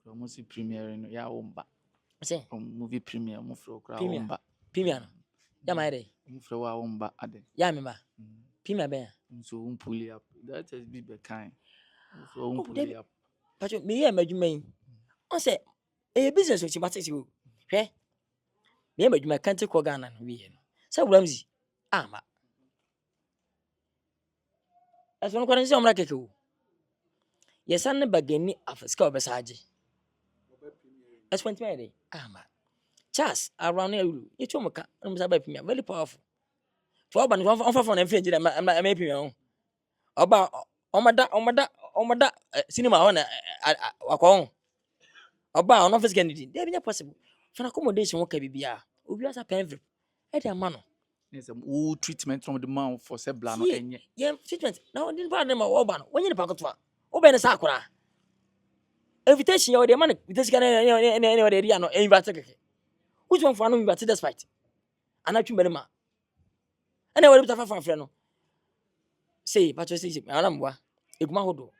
Almost premiere no ya omba. Say Movie premiere mo fro kra Premier. omba. Premier no. Ya mai dey. Mo fro wa omba ade. Ya me ba. Premier be. So pull it up. That is be kind. So pull David. it up. Pacho me ye madwuma yi. On say e business o ti matete o. Hwe. Me ye madwuma kan te ko Ghana no wie no. Say Ramsey. Ama. Eso no kwani se omra keke o. Ye san ne bagani afiska obesaje. Eso kwani me dey. Ama. Charles around here you to muka. No msa ba Premier very powerful. For oba no on fa for na mfe ngire ma Premier o. Omada cinema on wakon. Oba on office Kennedy. Dey be possible. For accommodation work bibia. Obi asa penville. E dey ma no. Yes, all treatment from the man for se bla no enye. Yeah, treatment. Now didn't bad them oba no. When you pack to. Oba na sakura. Invitation you dey man. Invitation can any area no invite keke. Which one for no invite despite. Anatwi merima. Ana we bitafa fan frɛ no. Say, but you say, Anamwa, Igma Hodo.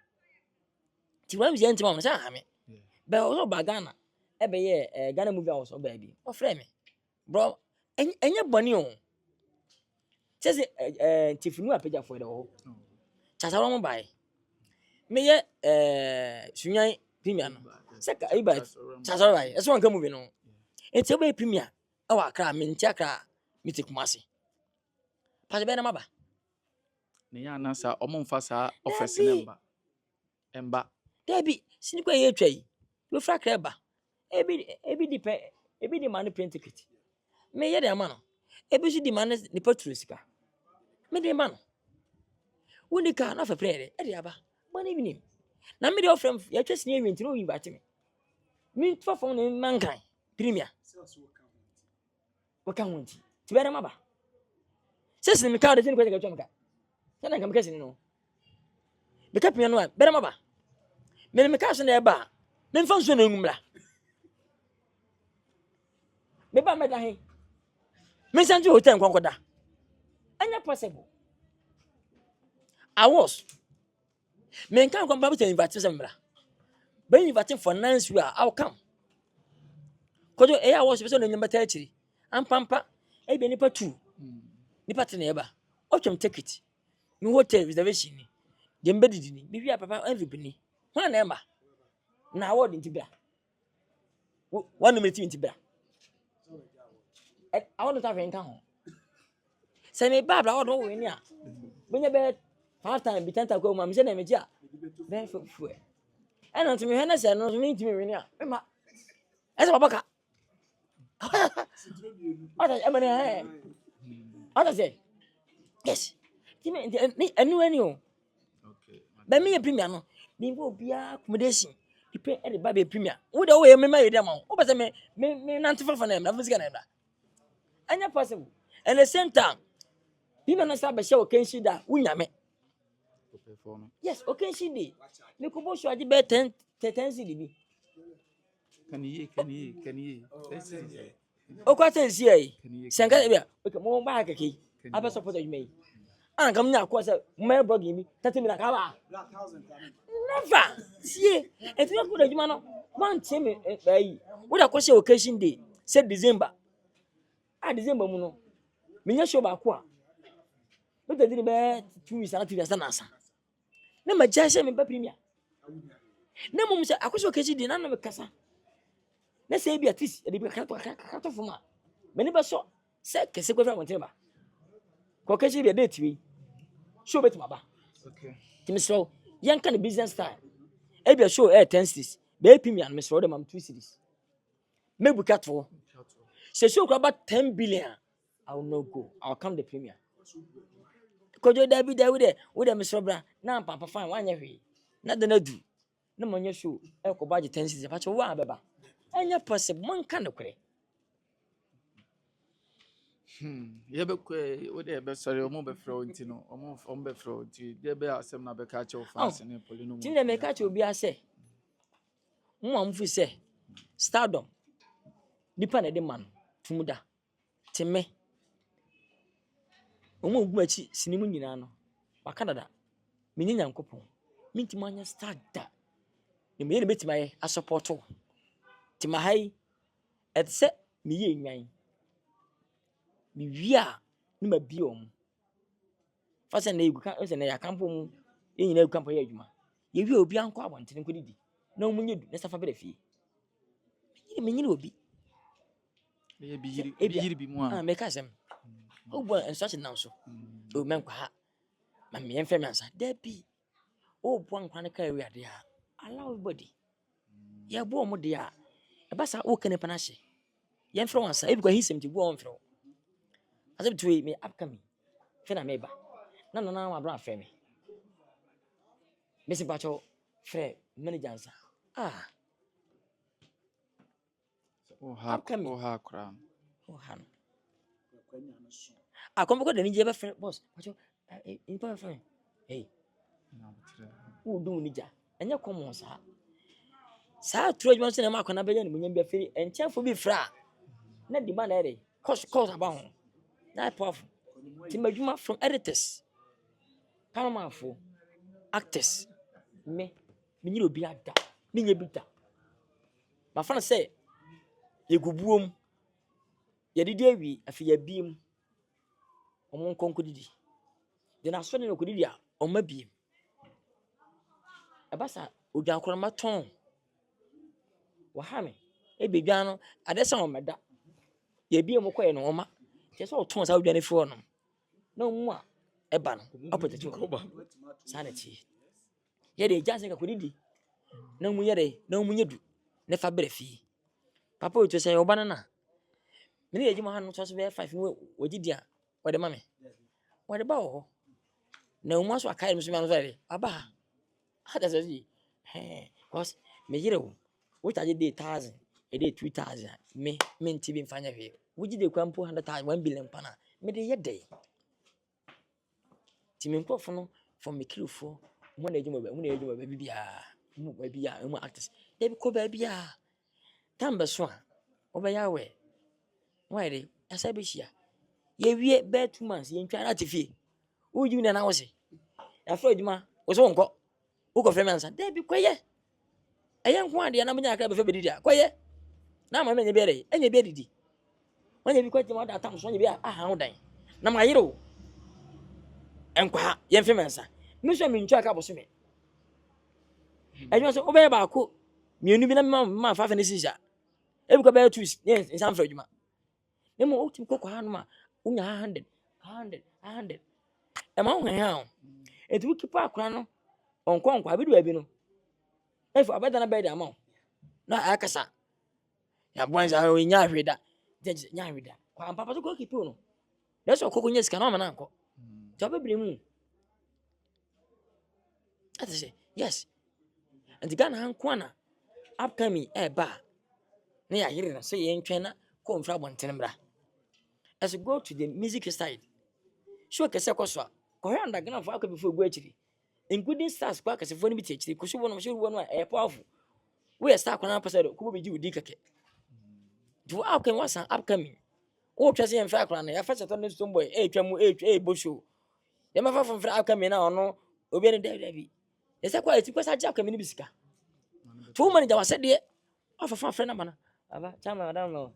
Tiwam is empty mamma, Sammy. But also Bagana. Ebe ye, Ghana movie also, baby. Or frame. Bro, and your bunny on. Says Tifunu a page for the whole. Chasaron by. May ye, Sunya Pimian. Seka, Ibite. Chasarai, as one come moving on. It's a way Pimia. Our cram, Mintiaka, Mitikumasi. Pasabena Maba. Ne ya na sa omomfa sa office number. Emba. Debbie, sinikwa ye twai. We fra kreba. Ebi di man print ticket. Me ye de man. Ebi su di man ni petrol sika. Me de man. Woni ka na fa prere. E de aba. Man evening. Na me de ofrem ye twese ni event no invite me. Me tfa fon ni mankan. Premier. Waka wonti. Ti bere maba. Sese me ka de tin ko ga twam ka. Sana ngam kesi no. Me ka pia no a bere maba. Me ka so na eba. Me mfa so na ngumra. Me ba me da he. Me sanju hotel nkonkoda. Anya possible. I was. Me kan kon ba be invite se mra. Be invite for nice we I'll come. Kojo I was be so na nyamba ta chiri. Ampampa e be nipa 2. Nipa te na eba. Otwem ticket. Me hotel reservation ni. Dem be didi ni. Bi wi papa everybody ni. Ho na ema. Na award nti bra. 1 minute nti bra. I want to have an account. Say me babla award no we ni a. Benya be 5 times be 10 times ko ma me say na me gia. Be fu. E no to me he na say no me nti me we ni a. Me ma. E say babaka. Ata e ma ni Ata say. Yes. Ti me enu o. Okay. Be me Premier no. Ni go bia accommodation. Depend e ba be Premier. Wo de wo ye me ma ye dem o. Wo be say me nantifa fa na me na fisika na. Anya possible. And the same time, people na say be share okenshi da unyame. Yes, okenshi dey. Me ko bo so ade be 10 cedi bi. Can you? Let's see. O kwa tensi ai. Senga bia. Okay, mo ba keke. Aba support you me. An kam nya ko say my blog mi 30 minutes ka ba. Never. See, if you go adwuma no, one time eh wo da ko share okenshi dey. Say December. December mu no. Me nya show ba ko a. Me dey be 2 weeks and 3 weeks na asa. Na ma jaje me ba Premier. Na mum say akoso okenshi dey na na me kasa. Na say bi at least dey be ka fuma. Me ni ba so say kese ko fra monteba. Ko okenshi dey date wi. Show bet ma ba. Okay. Kimi so yan kan business style. E be show 10 cities. Be Premier me so dem am 2 cities. Me buka to. Say show about 10 billion. I will not go. I'll come the Premier. Kojo David there with them Mr. Bra. Now papa fine one year. Not the no do. No money show. I could buy the 10 cities. But you want baba. And you're possible one kind of cray. Yɛbɛkɔ wo de yɛbɛsɔre ɔmo bɛfrɛ wo nti no ɔmo bɛfrɛ wo nti deɛ bɛyɛ asɛm na bɛka kyerɛ wo fans ne poli no mu. Tin na me ka che obi ase. Mo amfu se stardom. Nipa na de man tumuda. Teme. Omo ogu achi sinimu nyina no. Wa Canada. Menye Nyankopɔn. Minti manya star da. Ne me betima ye a support wo. Ti ma hai et se me ye nwan. Me wia ne ma bi om. Fa se na egu ka se na ya kampo mu. E nyina egu kampo ye adwuma. Ye wia obi anko abonten ko didi. Na omunye du na safa bere fie. Menyine obi. Ɛyɛ bi yiri bi mu a. Me ka sem. Obo instruction now so. O men kwa ha. Ma me enfem ansa. Da bi. O bo ankwa ne ka wi ade a. Allow everybody. Ya bo mo de a. E ba sa o kene pa na hye. Ye mfro wansa. E bi kwa hisem ti bo on mfro. Asem tuwe me upcoming. Fe na me ba. Na nana ma bra afa me. Me se ba cho frɛ manager ansa. O ha kra. O ha no. Akombo de ni je be frɛ boss. Ba cho in pa frɛ. Hey. Wo do ni ja. Enye common sa. Sa tro adwuma so na ma akona bɛnya ne munyam bia feri enchefo bi fra. Na di man ere. Cost aba ho. Na powerful. Ti madwuma from editors. Cameraman fo. Actors. Me nyiro obi ada. Me nya bi da. Ma fa na say ye gubuom. Ye didi awi afi ya biem. Omo nkonko didi. De na so ne ko didi a oma biem. Abasa odwan koroma ton. Wa ha me. E bedwan no adesa o meda. Ye biem koye no oma. Te so ton sa odwan fi wono. Na omu a eba no opotete ko. Sanity. Ye de jase ka ko didi. Na mu ye de na mu nyedu. Ne fa bere fi. Papa otu say oba na. Me ne ejima ha no so be 5 no wogidi a wo de mame. Wo de ba wo. Na omu so akai no so me no so de. Aba. Ha da say cause me yire wo. Wo charge day 1000, a day 2000. Me nti bi mfanya hwe. Wogidi kwampo 100,000, 1 billion pana. Me de ye dey. Ti me nkofo no for me kilofo. Mo na ejima ba, mo na ejima ba bibia. Mo ba bia, mo actors. Dey ko ba bia. Tamba so a obeya we why dey asa be hia ye wie be 2 months ye ntwa na tefi wo yi na wo se ya fra adwuma wo so nko wo ko frame ansa dey bi koye eye nko ade na munya aka be fa be didi a koye na ma menye be dey enye be didi wanya bi kwaje ma da tam so wanya bi aha wo dan na ma yire wo enkwa ye frame ansa mi so mi ntwa aka bo so me enyo so obeya ba ko mienu bi na ma fa fa ne sisa ebi ko be twist yes in Sanford adwuma nemo o tim kokwa ha no ma unya 100 e ma ho ha e tu kipa akra no onko abidu abi no efu abeda na be da ma na akasa ya bwanza o nya hweda nya hweda kwa papa to ko kipa no leso kokko nya sika na ma na anko to be mu ati yes and Ghana anko na upcoming ba na ya yire na say ye ntwen na ko mfra bonten bra as you go to the music side show kese koso ko he underground for akwa before go achiri including stars kwa kese fo ni bi ti achiri ko so wono powerful we star kwa na pesa ko be ji udi keke do akwa wasa upcoming o twese ye mfra kwa na ya fesa to ne Stonebwoy twam bo show ye ma fa mfra upcoming na ono obi ne David ye kwa eti kwa sa ja upcoming ni bisika to manager wase de afafa frɛ na mana aba chama madam no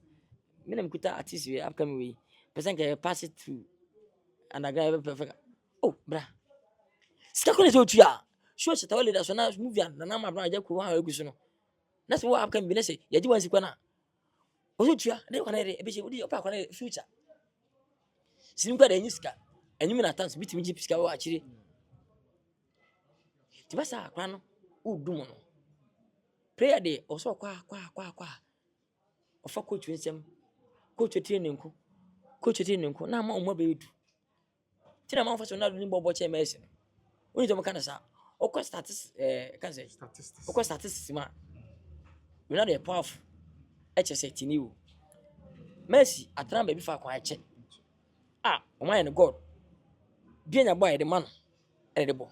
me kuta artist we upcoming we person can pass it through and again perfect oh bra sika ko ne so tua show se tawale da so na movie na ma bra ja ko ha egu so no na so upcoming bi ne se ya ji wan sikwa na o so tua na ko na e be se odi opa ko na future sinim kwa da nyi sika enyim na tans bitimi ji sika wa akire ti ba sa akra no o dum no prayer day also kwa ofa coach nsem coach training ko na ma omo be edu ti na ma fa so na do ni bobo che mes no oni to mo kana sa o ko statistics kan say o ko statistics ma we na dey powerful HSA tini wo Messi atran ba bi fa kwa eche ah ɔmo ayɛ god bia nya boy de man ɛde de bɔ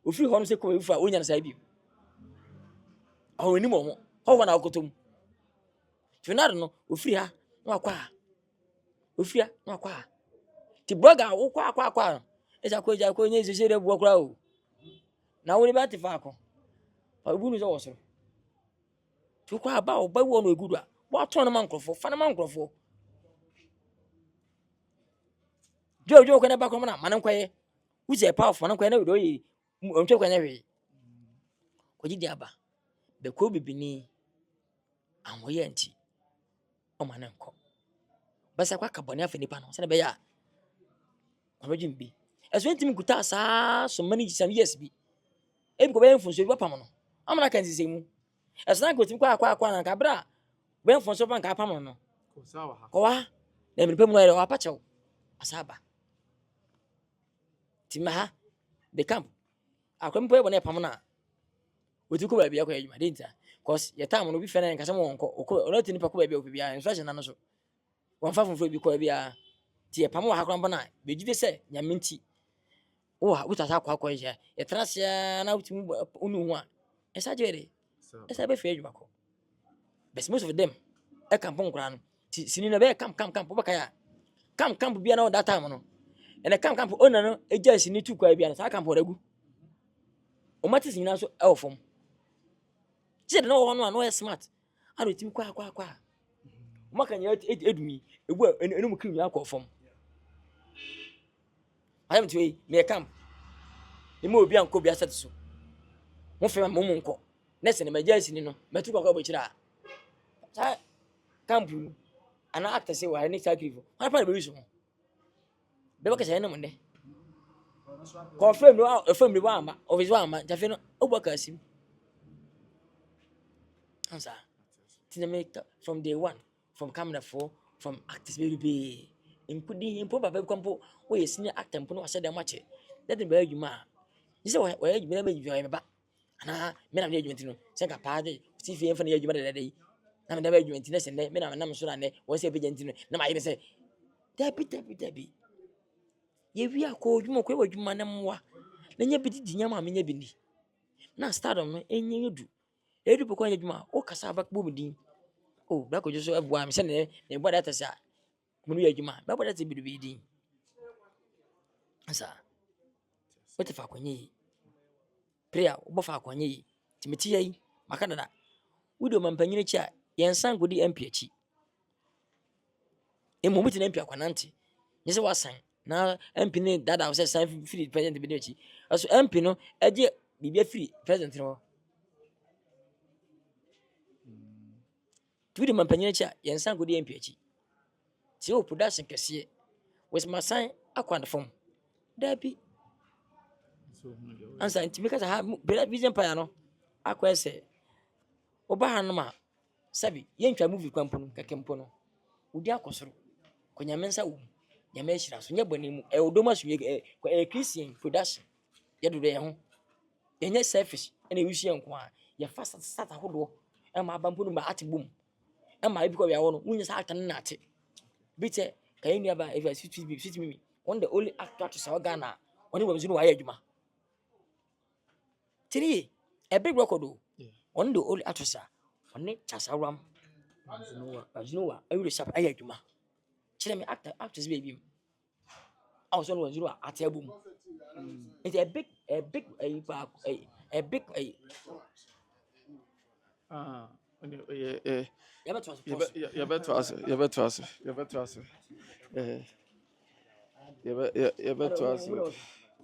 ofiri hɔ no sɛ kɔ efu a onya no saa bi ɔwɔ anim ɔmo ɔwɔ na ɔkotom Fernando no ofiri ha na wakɔ a ofiri ha na wakɔ a ti blogger wokɔ akɔ a ɛsɛ akɔ nye sese de bɔ kora o na wo ne ba te fa akɔ obu no sɛ wɔ soro tu kɔ aba ɔba wɔ no egudu a wɔatɔn no man nkrɔfo fa no man nkrɔfo Jojo kɔ ne ba kɔ na man nkɔyɛ wuze powerful man nkɔyɛ na we yi ɔntwe kɔ nya hwee kɔgye di aba bɛkɔ bibini ahoyɛ nti ɔma ne nkɔ bɛsɛ kwa kabɔne afa nipa no sɛ ne bɛyɛ a ɔbɛdwe mbi ɛso ntimi kuta saa so many years bi ebi kɔ bɛyɛ mfonso bi pam no amana kan sisi mu ɛso na kɔtimi kɔ na kabra bɛyɛ mfonso pa nka pam no kɔ wa na mnipa mu no yɛ wa pa kyɛw asaba tima ha the camp akwam po yɛ bɔne pam na wotu kɔ baabi akɔ adwuma de ntia cause yɛ time no bi fɛ na nka sɛ mo wɔnkɔ ɔkɔ ɔno tini pa kɔ baabi a obi a instruction na no so wɔmfa foforo bi kɔ baabi a ti yɛ pam wɔ ha kora mpo na bɛgyide sɛ nyame nti wotasa akɔ yɛ yɛtena sea na wotumi unu ho a ɛsa gye de ɛsa bɛfɛ adwuma kɔ but most of them ɛka mpo nkora no ti sini na bɛyɛ camp wobɛka ya camp bia na that time no ɛnɛ camp owner no ɛgya sini tu kwa bia na saa camp ɔdagu ɔmate sinyina so ɛwɔ fam sɛ de na wɔ no a na ɔyɛ smart ana otimi kɔ a ɔmaka nyɛ edumi ebu enum kiri nyɛ akɔ fam ayam tuwe me camp emu obi anko bi asate so mo fe mo nkɔ nese ne magya sini no metu kɔ bɔ kyira sa camp ana actor say wa ne sacrifice ha pa be yusu ho be baka say ne mo ne ko frame no frame ni wa ama office wa ama jafe no obaka asim ansa tina make from day one from camera 4 from actors baby impudi impo baba kwampo wo ye senior actor mpo no wa sede mache that be adwuma ni se wo ye adwuma na be adwuma me ba ana me na me adwuma tino se ka pa de ti fi emfa na adwuma de de na me na be adwuma tino se ne me na nam so na ne wo se be tino na ma ye se dabi ye wi akọ adwuma ko e adwuma na mwa na nya bi di nya ma me nya bi ni na stardom no enye edu poko anya adwuma o kasa ba kbo mudin o bla ko joso abua me se ne bo data sa munu ya adwuma ba bo data bi do bi din asa wote fa kwenye prayer wo fa kwenye timiti yi maka dada wudo mampanyine chi a yensan godi MP achi emo muti na MP akwanante nyese wasan na MP ne dada wo se san free president bi achi aso MP no eje bibia free president no tudo mampanyine chi a yensan godi MP achi ti o production kese wes masan akwanda fom dabi ansa ntimi kasa ha vision pa ya no akwese oba hanoma sabi yentwa movie kwampo no kakempo no udi akosoro konyame nsa wo nyame ahira so nyebone mu odoma so Christian production yedodo ye ho yenye selfish ene wishi enko a ye fast start ahodo e ma abampo no ma atibum e ma ebi ko ya wo no munye sa atan na ate bite kayeni aba if I sit me one the only actor to saw Ghana oni we mzunu wa ya adwuma tiri a big record o on the only actor oni chasaram azunuwa every sharp aya adwuma kire me actors baby I was on one zero at abum it's a big you better ask